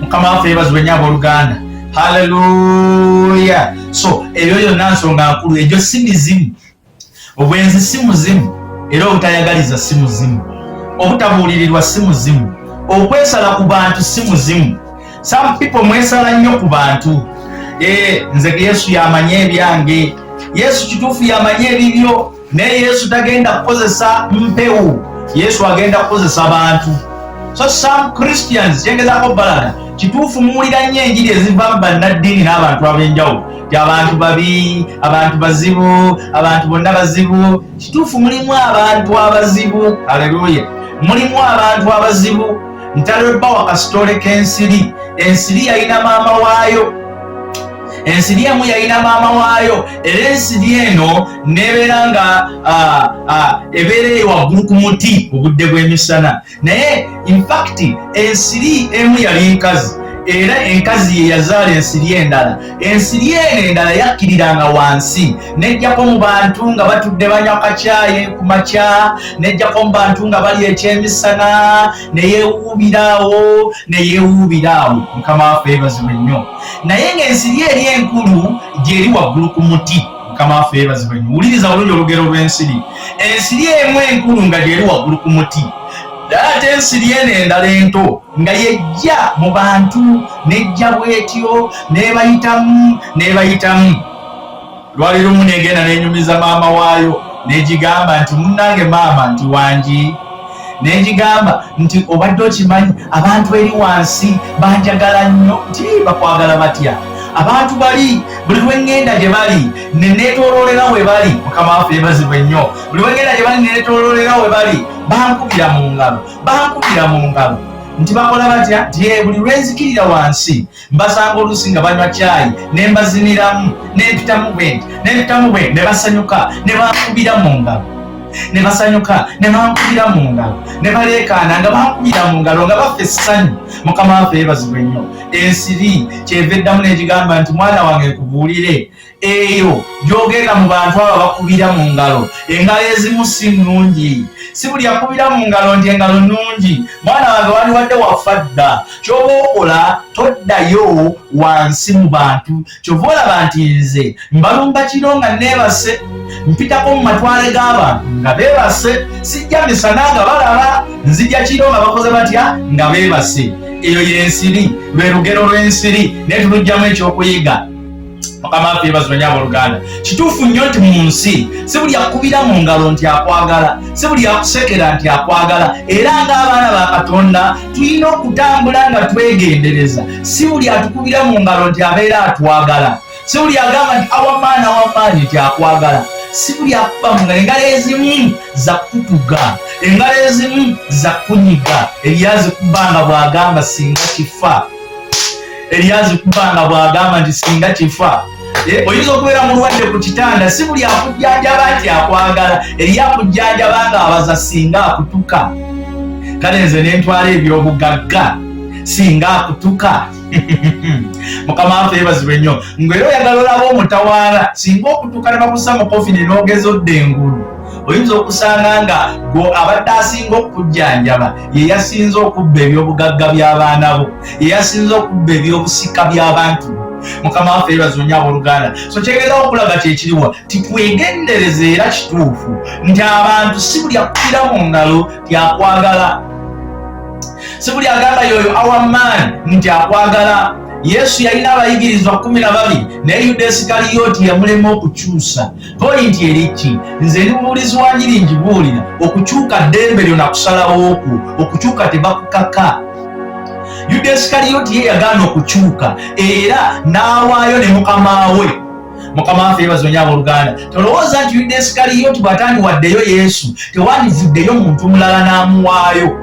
Mukama waffe yeebazibwe nnyo abooluganda. Hallelujah. So ebyo byonna nsonga nkulu, egyo si mizimu. Obwenzi si muzimu, era obutayagaliza si muzimu, obutabuulirirwa si muzimu, okwesala ku bantu si muzimu. Some people mwesala nnyo ku bantu. Nze Yesu yamanye ebyange, Yesu kituufu yamanye ebibyo, naye Yesu tagenda kukozesa mpewo, Yesu agenda kukozesa bantu. So some Christians kyengezaako balaga, kituufu muwulira nnyo enjiri eziva mu bannaddiini n'abantu ab'enjawulo, ti abantu babi, abantu bazibu, abantu bonna bazibu. Kituufu mulimu abantu abazibu. Haleluya. Mulimu abantu abazibu. Ntalwebba wakasitole k'ensiri. Ensiri yalina maama waayo, ensiri emu yalina maama waayo, era ensiri eno nebeera nga ebeera eyo waggulu ku muti obudde bw'emisana. Naye infact ensiri emu yali nkazi, era enkazi ye yazaala ensiri endala. Ensiri eno endala yakkiriranga wansi, nejjako mu bantu nga batudde banywa kacaayi ku makya, nejjako mu bantu nga bali ekyemisana, neyeewuubiraawo. Mukama waffe yeebazibwe nnyo. Naye ng'ensiri eri enkulu gyeri waggulu ku muti. Mukama waffe yeebazibwe nnyo. Wuliriza bulungi olugero lw'ensiri. Ensiri emu enkulu nga gyeri waggulu ku muti, ate ensiri eno endala ento nga yejja mu bantu, nejja bwetyo nebayitamu. Lwali lumu negenda nenyumiza maama waayo, negigamba nti munnange maama, nti wangi. Negigamba nti obadde okimanyi abantu eri wansi banjagala nnyo. Nti bakwagala batya? Abantu bali buli lwe ngenda gye bali neneetooloolera we bali. Mukama waffe yeebazibwe nnyo. Buli lwe ngenda gye bali neneetooloolera we bali, bankubira mu ngalo. Nti bakola batya? Nti buli lwe nzikirira wansi mbasanga oluusi nga banywa caayi, ne mbaziniramu, nempitamu bwenti, ne basanyuka, ne bankubira mu ngalo. Ne basanyuka, ne bankubira mu ngalo, ne baleekaana nga bankubira mu ngalo, nga baffe essanyu. Mukama waffe yeebazibwe nnyo. Ensiri kyeva eddamu n'egigamba nti mwana wange nkubuulire, eyo gy'ogenda mu bantu abo bakubira mu ngalo, engalo ezimu si nnungi. Si buli akubira mu ngalo nti engalo nnungi. Mwana wange wali wadde wafa dda. Ky'oba okola toddayo wansi mu bantu. Ky'ova olaba nti nze mbalumba kiro nga neebase, mpitako mu matwale g'abantu nga beebase, sijja misana nga balaba, nzija kiro nga bakoze batya? Nga beebase. Eyo y'ensiri, lwe lugero lw'ensiri, naye tulugyamu ekyokuyiga. Mukama waffe yeebazibwe nnyo abooluganda. Kituufu nnyo nti mu nsi si buli akubira mu ngalo nti akwagala, si buli akusekera nti akwagala, era ng'abaana ba Katonda tulina okutambula nga twegendereza. Si buli atukubira mu ngalo nti abeera atwagala, si buli agamba nti awamaanyi nti akwagala, si buli akuba mu ngalo. Engalo ezimu za kutuga, engalo ezimu za kunyiga. Eryazikubanga bw'agamba singa kifa, eryazikubanga bw'agamba nti singa kifa. Oyinza okubeera mulwadde ku kitanda, si buli akujjanjaba nti akwagala, eryakujjanjaba ng'abaza singa akutuka. Kale nze ne ntwala ebyobugagga singa akutuka. Mukama waffe yeebazibwe nnyo. Ngwera oyagala olaba omutawaala, singa okutuka ne bakussa mu kofini n'ogezodde engulu, oyinza okusanga nga abadde asinga okukujjanjaba ye yasinze okubba ebyobugagga by'abaana bo, ye yasinze okubba ebyobusika by'abantu. Mukama waffe yeebazibwe nnyo abooluganda. So kyegezaho okulaga kyekiriwa titwegendereze, era kituufu nti abantu si buli akubira mu ngalo tyakwagala, si buli agamba yoyo awamaanyi nti akwagala. Yesu yalina abayigirizwa 12 naye Yuda Isikaliyooti yamulema okukyusa. Poyinti eriki, nze ndi mubuulizi wa njiri ngibuulira, okukyuka ddembe lyo nakusalawo oku, okukyuka tebakukaka. Yuda Isikaliyooti ye yagaana okukyuka era n'awaayo ne mukama we. Mukama waffe yeebazibwe nnyo abooluganda. Tolowooza nti Yuda Isikaliyooti bw'atandiwaddeyo Yesu tewandivuddeyo muntu mulala n'amuwaayo.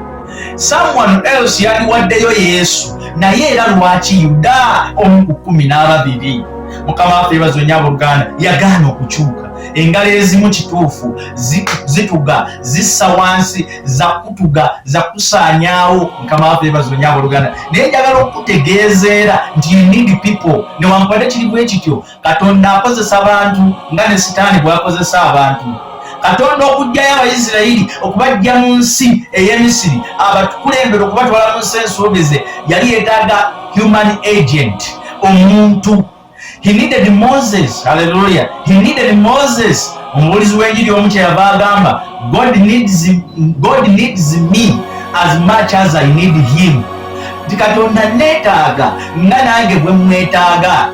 Someone else yandiwaddeyo Yesu, naye era lwaki Yuda omu ku 12? Mukama waffe yeebazibwe nnyo abooluganda. Yagaana okukyuka. Engalo ezimu kituufu zituga, zissa wansi, zakutuga, zakusaanyaawo. Mukama waffe yeebazibwe nnyo abooluganda. Naye njagala okutegeezeera nti you need people. Newankubadde kiri bwe kityo, Katonda akozesa abantu nga ne Sitaani bw'akozesa abantu. Katonda okuggyayo Abayisirayiri okubajja mu nsi ey'Emisiri, abatukulembera okubatwala mu nsi ensuubize, yali yeetaaga human agent, omuntu. He needed Moses. Hallelujah. He needed Moses. Omubuulizi w'enjiri omu kyeyava agamba, God needs me as much as I need him. Nti Katonda neetaaga nga nange bwe mwetaaga.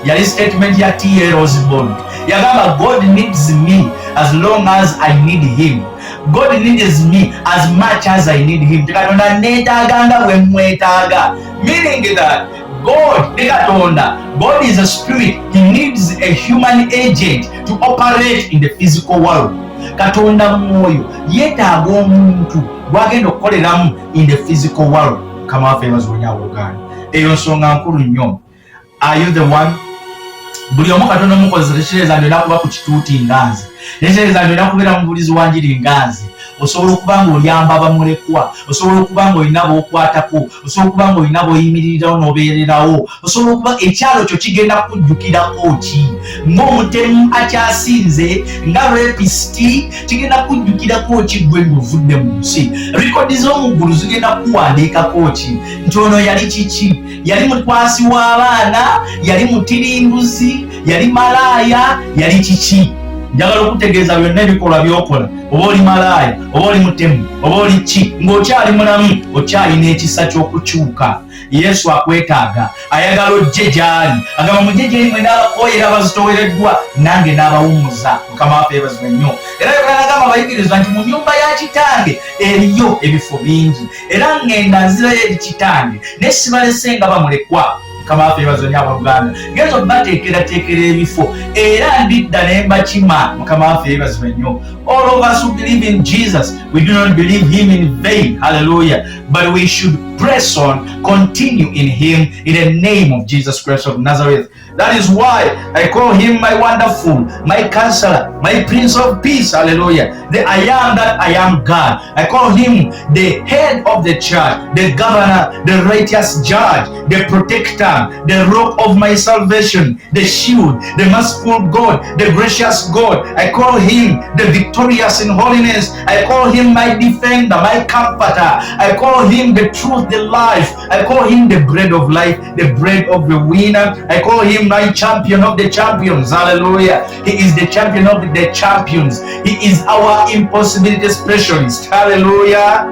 Yali statement ya Thieos bond. Yagamba God needs me as long as I need him. God needs me as much as I need him. Katonda neetaaga nga bwe mwetaaga. Meaning that God is a spirit. He needs a human agent to operate in the physical world. Katonda mwoyo yeetaaga omuntu gwagenda okukoleramu in the physical world. Kama waffe yeebazibwe nnyo abooluganda. Eyo nsonga nkulu nnyo. Are you the one? Buli omu Katonda omukozesa tekireeza nti olina kuba ku kituuti nganze, nekireeza nti olina kubeera mu bubuulizi wa njiri nganze. Osobola okuba ng'olyamba abamulekwa, osobola okuba ng'olina b'okwatako, osobola okuba ng'olina b'oyimirirawo n'obeererawo, osobola okuba ekyalo kyo kigenda kujjukirako ki, ng'omutemu akyasinze, nga repisti kigenda kujjukirako ki gwe ng'ovudde mu nsi. Rekodi z'omuggulu zigenda kuwandiikako ki, nti ono yali kiki, yali mukwasi w'abaana, yali mutirimbuzi, yali malaaya, yali kiki. Njagala okutegeeza byonna ebikolwa by'okola, oba oli malaaya, oba oli mutemu, oba oli ki, ng'okyali mulamu, okyalina ekisa ky'okukyuka. Yesu akwetaaga, ayagala ojje gy'ali, agamba mujje gye mmwe n'abakooyera abazitowereddwa, nange n'abawummuza. Mukama waffe yeebazibwe nnyo. Era Yokaana agamba abayigirizwa nti mu nnyumba ya Kitange eriyo ebifo bingi, era ngenda nzirayo eri Kitange naye sibalese nga bamulekwa. Mukama waffe yeebazibwe nnyo abooluganda. Ngenza okubateekerateekera ebifo era ndidda ne mbakima. Mukama waffe yeebazibwe nnyo. All of us who believe in Jesus, we do not believe him in vain. Hallelujah. But we should press on, continue in him, in the name of Jesus Christ of Nazareth. That is why I call him my wonderful, my counselor, my prince of peace. Hallelujah. The I am that I am God. I call him the head of the church, the governor, the righteous judge, the protector, the rock of my salvation, the shield, the merciful God, the gracious God. I call him the victorious in holiness. I call him my defender, my comforter. I call him the truth, the life. I call him the bread of life, the bread of the winner. I call him my champion of the champions. Hallelujah. He is the champion of the champions. He is our impossibility specialist. Hallelujah.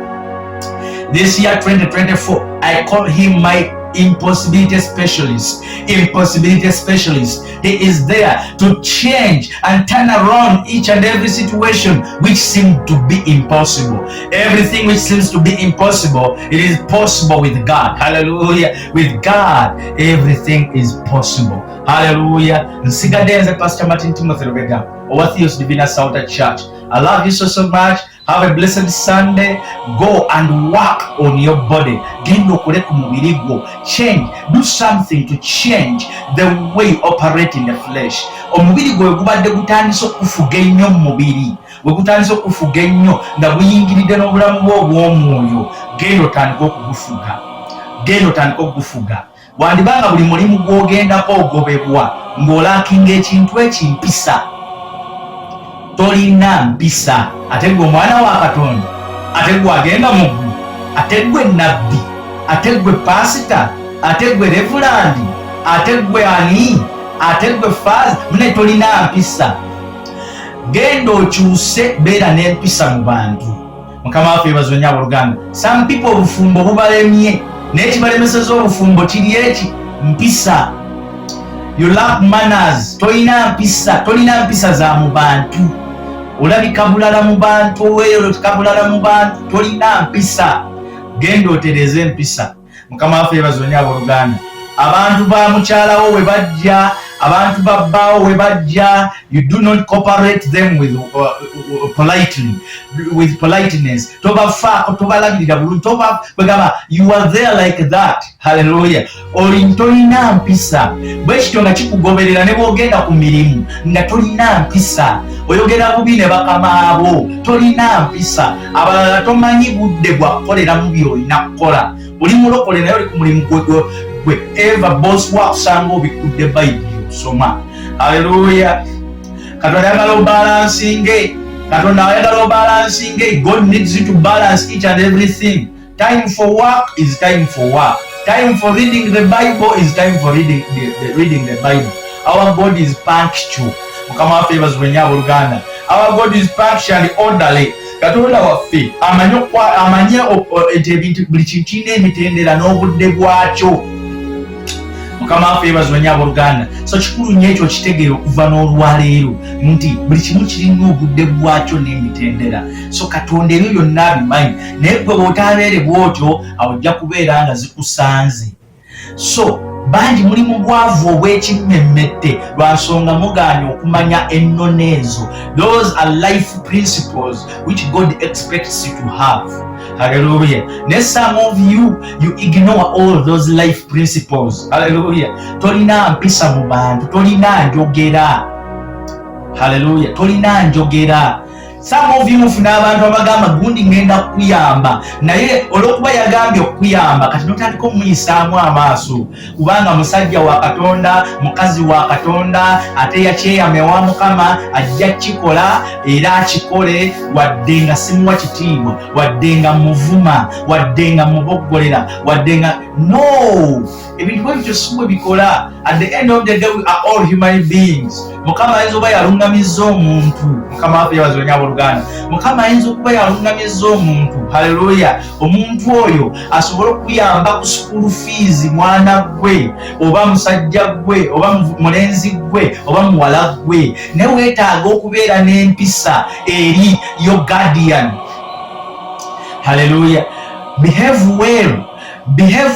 This year 2024, I call him my impossibility specialist. Impossibility specialist. He is there to change and turn around each and every situation which seemed to be impossible. Everything which seems to be impossible, it is possible with God. Hallelujah. With God, everything is possible. Hallelujah. Nsigadde nze Pastor Martin Timothy Lubega owa Thieos Divinus Outer Church. I love you so much. Have a blessed Sunday. Go and work on your body. Genda okole ku mubiri gwo. Change. Do something to change the way you operate in the flesh. Omubiri gwo gubadde gutandise okufuga ennyo mu mubiri. We gutandise okufuga ennyo nga guyingiridde n'obulamu bwo obw'omwoyo. Genda otandike okugufuga. Genda otandike okugufuga. Wandibanga buli mulimu gw'ogendako ogobebwa ng'olakinga ekintu ekimpisa. Tolina mpisa. Ate gwe omwana wa Katonda, ate gwe agenda mu ggulu, ate gwe nabbi, ate gwe pasita, ate gwe revulandi, ate gwe ani, ate gwe faaza, mune tolina mpisa. Genda okyuse beera n'empisa mu bantu. Mukama waffe yeebazibwe nnyo abooluganda. Some people obufumbo bubalemye, naye kibalemeseza obufumbo kiri eki? Mpisa. You lack manners. Tolina mpisa za mu bantu. Olabika bulala mu bantu, olabika bulala mu bantu, tolina mpisa. Genda otereze empisa. Mukama waffe yeebazibwe nnyo abooluganda. Abantu ba mukyalawo we bajja, abantu babbaawo we bajja, you do not cooperate them with politeness. Tobafaako, tobalagirira bulungi, bagamba you are there like that. Hallelujah. Tolina mpisa. Bwe kityo nga kikugoberera ne bw'ogenda ku mirimu nga tolina mpisa. Oyogera bubi ne bakama abo, tolina mpisa. Abalala tomanyi budde bwa kukoleramu by'olina kukola. Oli mulokole naye oli ku mulimu gwe eva boss wakusanga obikudde Bayibuli okusoma. Hallelujah. Katonda ayagala obalansinge. Katonda ayagala obalansinge. God needs you to balance each and everything. Time for work is time for work. Time for reading the Bible is time for reading the Bible. Our God is punctual. Mukama waffe yeebazibwe nnyo abooluganda. Our God is punctual and orderly. Katonda waffe amanye ebintu buli kintu kirina emitendera n'obudde bwakyo. Mukama waffe yeebazibwe nnyo abooluganda. So kikulu nnyo ekyo kitegeera okuva n'olwaleero nti buli kimu kirina obudde bwakyo n'emitendera. So Katonda ebyo byonna abimanyi, naye gwe bw'otaabeere bw'otyo ojja kubeera nga zikusanze. So bangi muli mu bwavu obw'ekimmemmette lwa nsonga mugaanye okumanya ennono ezo. Those are life principles which God expects you to have. Hallelujah. And some of you ignore all those life principles. Hallelujah. Tolina mpisa mu bantu, tolina njogera. Hallelujah. Tolina njogera. Some of you mufuna abantu abagamba gundi ngenda kuyamba, naye olwokuba yagambye okuyamba kati notandika omuyisaamu amaaso kubanga musajja wa Katonda, mukazi wa Katonda, ate yakyeyame wa Mukama, ajja kikola era akikole wadde nga simuwa kitiibwa, wadde nga muvuma, wadde nga muboggolera, wadde nga no, ebintu bwe bityo si bwe bikola. At the end of the day we are all human beings. Mukama ayinza oba yalungamizza omuntu. Mukama waffe yeebazibwe nnyo abooluganda. Mukama ayinza okuba yalungamizza omuntu. Haleluya. Omuntu oyo asobole okuyamba ku school fees mwana gwe oba musajja gwe oba mulenzi gwe oba muwala gwe. Ne weetaaga okubeera n'empisa eri your guardian. Haleluya. Behave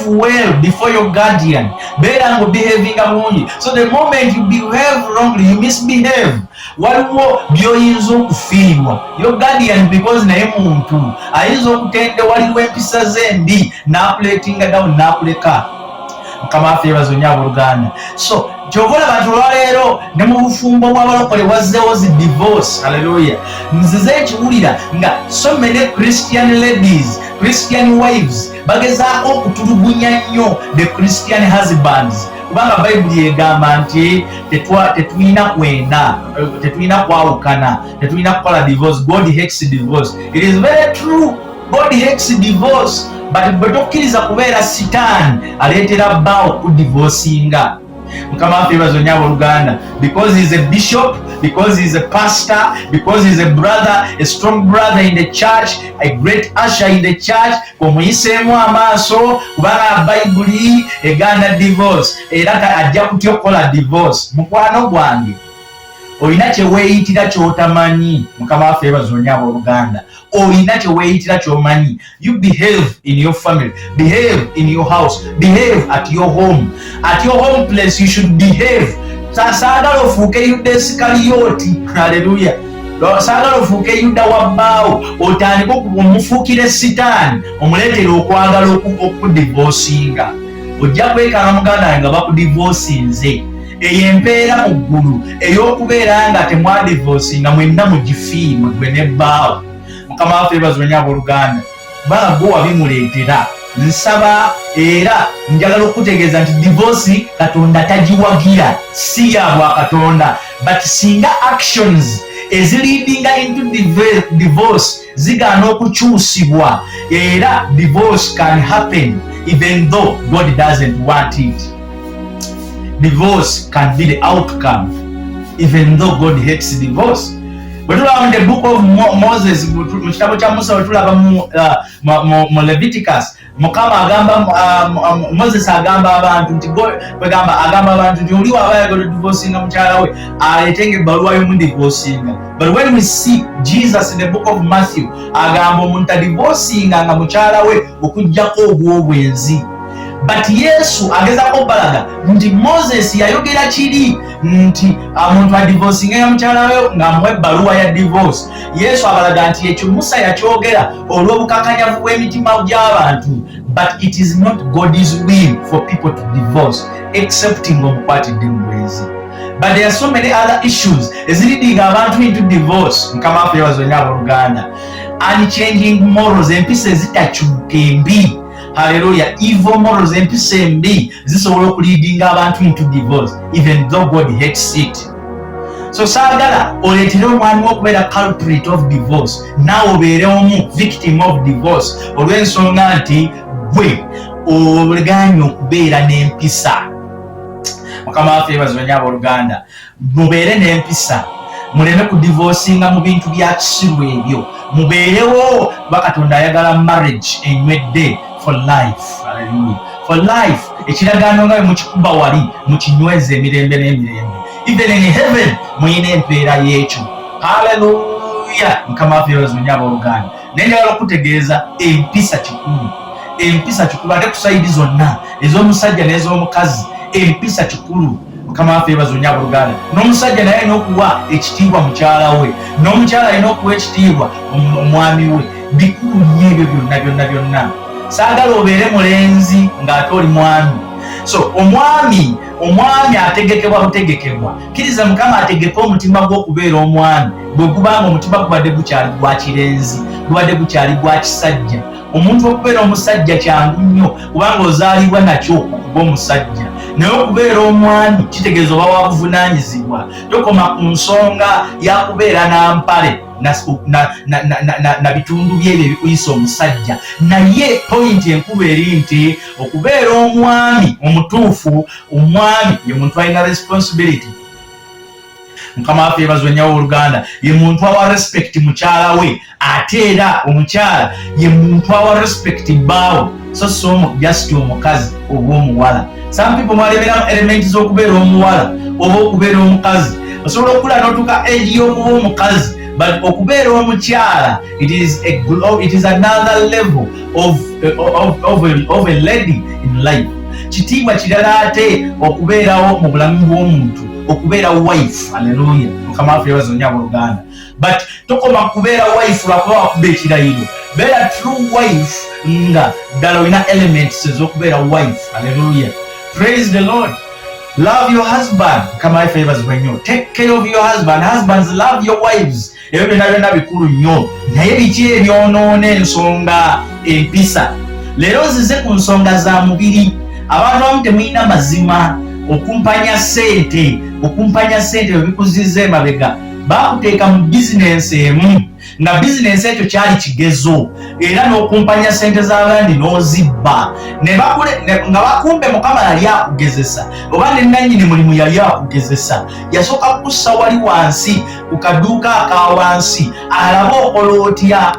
well before your guardian. Beera ngo behaving bulungi. So the moment you behave wrongly, you misbehave. Waliwo by'oyinza okufiirwa your guardian because naye muntu ayinza okutenda waliwo empisa zembi n'akuleetinga down n'akuleka. Mukama waffe yeebazibwe nnyo abooluganda. So kyobola bantu olwaleero ne mu bufumbo bw'abalokole wazzeewo zi divorce. Hallelujah. Nzize ekiwulira nga so many Christian ladies, Christian wives bagezaako okutulugunya nnyo the Christian husbands kubanga Bayibuli egamba nti tetulina kwenda, tetulina kwawukana, tetulina kukola divorce. God hates divorce. It is very true. God hates divorce. But bwe tokkiriza kubeera sitaani aleetera bba okudivorcinga. Mukama febazo nyabo Luganda, because he's a bishop, because he's a pastor, because he's a brother, a strong brother in the church, a great usher in the church. Omuyisemu amaaso kubanga Bible eganda divorce era ajja kutya okukola divorce. Mukwano gwange olina kyeweeyitira kyotamanyi. Mukama waffe yebaza onyabo Luganda, olina kyeweeyitira kyomanyi. You behave in your family, behave in your house, behave at your home. At your home place you should behave. Saagala ofuuke Yuda Isikariyoti. Hallelujah. Saagala ofuuke Yuda wabbaawo otandika omufuukire Sitaani omuleetera okwagala okudivorcinga. Ojja kwekanga muganda nga bakudivorcinze. Eyo empeera mu ggulu ey'okubeera nga temwadivorcinga mwenna mugifiirwe gwe ne bbaawo. Mukama waffe yebaza onyabo Luganda, kubanga gwe wabimuleetera. Nsaba era njagala okutegeeza nti divorce Katonda tagiwagira, si ya bwa Katonda, but singa actions eziliidinga into divorce zigaana okukyusibwa, era divorce can happen even though God doesn't want it. Divorce can be the outcome even though God hates divorce. Bwe tulaba mu the book of Moses, mu kitabo kya Musa bwe tulaba mu Leviticus, Mukama agamba Moses agamba abantu nti agamba abantu nti oli waba ayagala divorcinga mukyala we aleetenga ebbaluwa y'omudivorcinga. But when we see Jesus in the book of Matthew agamba omuntu adivorcinga nga mukyala we okuggyako obwobwenzi. But Yesu agezako balaga nti Moses yayogera kiri nti omuntu adivorcinga ya mukyala we ng'amuwa ebbaluwa ya divorce. Yesu abalaga nti ekyo Musa yakyogera olw'obukakanyavu bw'emitima gy'abantu, but it is not God's will for people to divorce except ng'omukwatidde mu bwenzi. But there are so many other issues eziridiga abantu into divorce. Mukama waffe yebaza onyabo Luganda. Unchanging morals, empisa ezitakyuka embi. Hallelujah. Evil morals, empisa embi zisobola okuleadinga abantu into divorce even though God hates it. So saagala oleetere omwami w'okubeera culprit of divorce, naawe obeere omu victim of divorce olw'ensonga nti gwe oleganye okubeera n'empisa. Mukama waffe yebaza onyabo Luganda, mubeere n'empisa, muleme kudivorcinga mu bintu bya kisiru ebyo. Mubeerewo kuba Katonda ayagala marriage enywedde for life. Hallelujah. For life. Ekiragaano nga mukikuba wali mukinyweze emirembe n'emirembe. Even in heaven muyina empeera y'ekyo. Hallelujah. Mukama waffe yebaza onyabo Luganda. Naye njagala okutegeeza empisa kikulu. Empisa kikulu ate ku sayidi zonna ez'omusajja n'ez'omukazi. Empisa kikulu. Mukama waffe yebaza onyabo Luganda. N'omusajja naye alina okuwa ekitiibwa mukyala we, n'omukyala alina okuwa ekitiibwa omwami we. Bikulu nnyo ebyo byonna. Saagala obeere mulenzi ng'ate oli mwami. So omwami ategekebwa butegekebwa. Kkiriza Mukama ategeka omutima gw'okubeera omwami bwe gubanga omutima gubadde gukyali gwa kirenzi, gubadde gukyali gwa kisajja. Omuntu okubeera omusajja kyangu nnyo kubanga ozaalibwa nakyo okuba omusajja. Naye okubeera omwami kitegeeza oba wabuvunaanyizibwa. Tokoma ku nsonga yakubeera nampale na bitundu byebyo ebikuyisa omusajja. Naye pointi enkulu eri nti okubeera omwami omutuufu, omwami ye muntu alina responsibility. Mukama waffe yebaza nnyo Luganda, ye muntu awa respect mukyala we, ate era omukyala ye muntu awa respect bbaawe, so just omukazi oba omuwala. Some people mwalebera elementi z'okubeera omuwala oba okubeera omukazi. Osobola okula n'otuuka age y'okuba omukazi, but okubeera omukyala it is another level of a lady in life. Kitiibwa kirala ate okubeerawo mu bulamu bw'omuntu, okubeera wife. Hallelujah. Mukama waffe yebaza onyabo Luganda. But tokoma kubeera wife lwakuba wakuba ekirayiro. Beera true wife nga ddala olina elements ez'okubeera wife. Hallelujah. Praise the Lord. Love your husband. Mukama waffe yebaza nnyo. Take care of your husband. Husbands, love your wives. Ebyo byonna bikulu nnyo. Naye biki ebyonoona ensonga empisa? Leero nzize ku nsonga za mubiri. Abantu abamu temulina mazima. Okumpanya sente bwe bikuziza emabega bakuteeka mu bizinensi emu nga bizinensi ekyo kyali kigezo era n'okumpanya ssente z'abandi n'ozibba nga bakumbe mukama yali akugezesa oba ne nannyini mulimu yali akugezesa yasooka kukussa wali wansi ku kaduuka akawansi alabe okola otya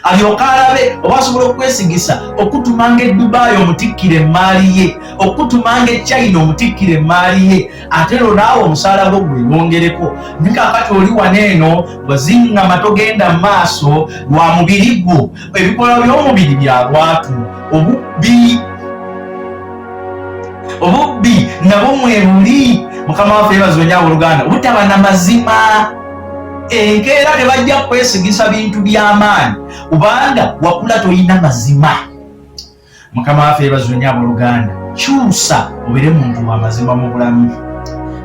alyoka alabe oba asobola okwesigisa okutumanga Dubai omutikkire emaali ye okutumanga China omutikkire emaali ye ate lo naawe omusaala gwo gweyongereko nikakati oli waneeno wazinga togenda mu maaso lwa mubiri gwo ebikolwa by'omubiri bya lwatu obubbi nabo mwebuli mukama waffe yeebazibwe nnyo abooluganda obutaba na mazima enkeera tebajja kwesigisa bintu by'amaanyi kubanga wakula toyina mazima. Mukama waffe yeebazibwe nnyo abooluganda kyusa obeere muntu wa mazima mu bulamu.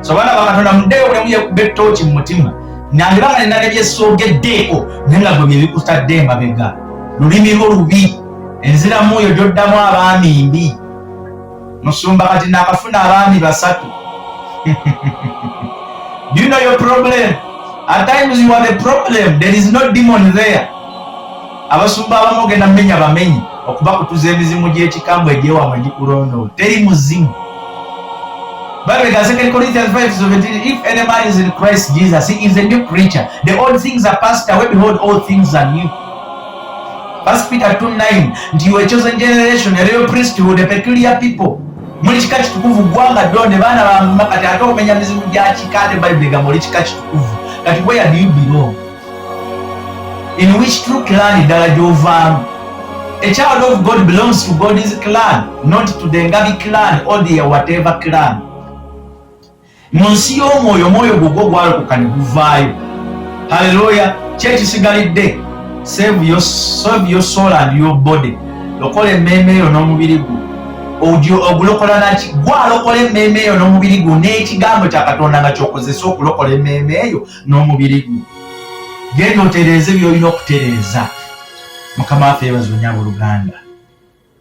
So baana bakatonda muddeeyo bulemu yekuba ettooki mu mutima nangera nga nina ne byessoogeddeeko naye nga gwe bye bikutadde emabega lulimi lwo lubi enziramu oyo gy'oddamu abaami mbi musumba kati naakafuna abaami 3. Do you know your problem? At times you are the problem. There is no demon there. Abasumba abamu ogenda mmenya bamenyi okuba kutuza emizimu gy'ekikambwe egy'ewammwe egikulondo teri muzimu. Bible says 2 Corinthians 5:17, if any man is in Christ Jesus, he is a new creature. The old things are passed away, behold, all things are new. 1 Peter 2:9, nti you are a chosen generation, a royal priesthood, a peculiar people. Muli kika kitukuvu gwanga ddonde baana ba kati ate omenya mizimu gya kikande Bible egamba oli kika kitukuvu. Kati where do you belong? In which true clan ddala gy'ovaamu? A child of God belongs to God's clan, not to the Ngabi clan or the whatever clan. Mu nsi y'omwoyo omwoyo gwogwo gwalokoka ne guvaayo. Haleluya! Kyekisigalidde save your soul and your body. Lokola emmeeme eyo n'omubiri gwo ogulokola naki gwalokola emmeeme eyo n'omubiri gwo n'ekigambo kya Katonda nga ky'okozesa okulokola emmeeme eyo n'omubiri gwo. Genda otereeze by'olina okutereeza. Mukama waffe yeebazibwe nnyo abooluganda.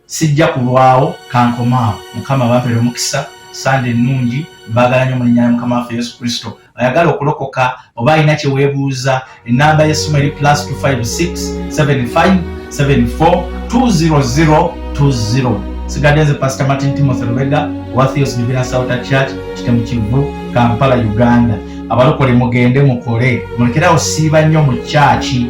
Sijja kulwawo kankomaawo. Mukama bampeera omukisa sande ennungi baagala nnyo mu linnya lya Mukama waffe Yesu Kristo. Ayagala okulokoka oba alina kye weebuuza ennamba y'essimu eri +256 75 74 20020. Sigadde nze Pastor Martin Timo Lubega wa Thieos Divinus Outer Church Kitemu Kivu Kampala Uganda. Abalokole mugende mukole mulekerawo siiba nnyo mu kyaki.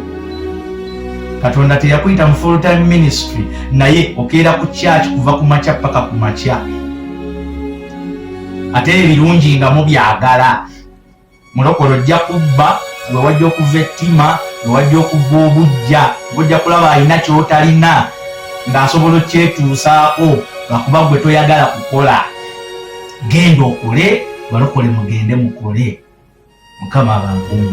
Katonda teyakuyita mu full time ministry naye okeera ku kyaki kuva ku makya paka ku makya. Ate ebirungi nga mubyagala. Mulokole ojja kubba gwe wajja okuva ettima gwe wajja okubba obujja ng'ojja kulaba alina ky'otalina ng'asobola okyetuusaako lwakuba gwe toyagala kukola. Genda okole balokole mugende mukole. Mukama abankuume.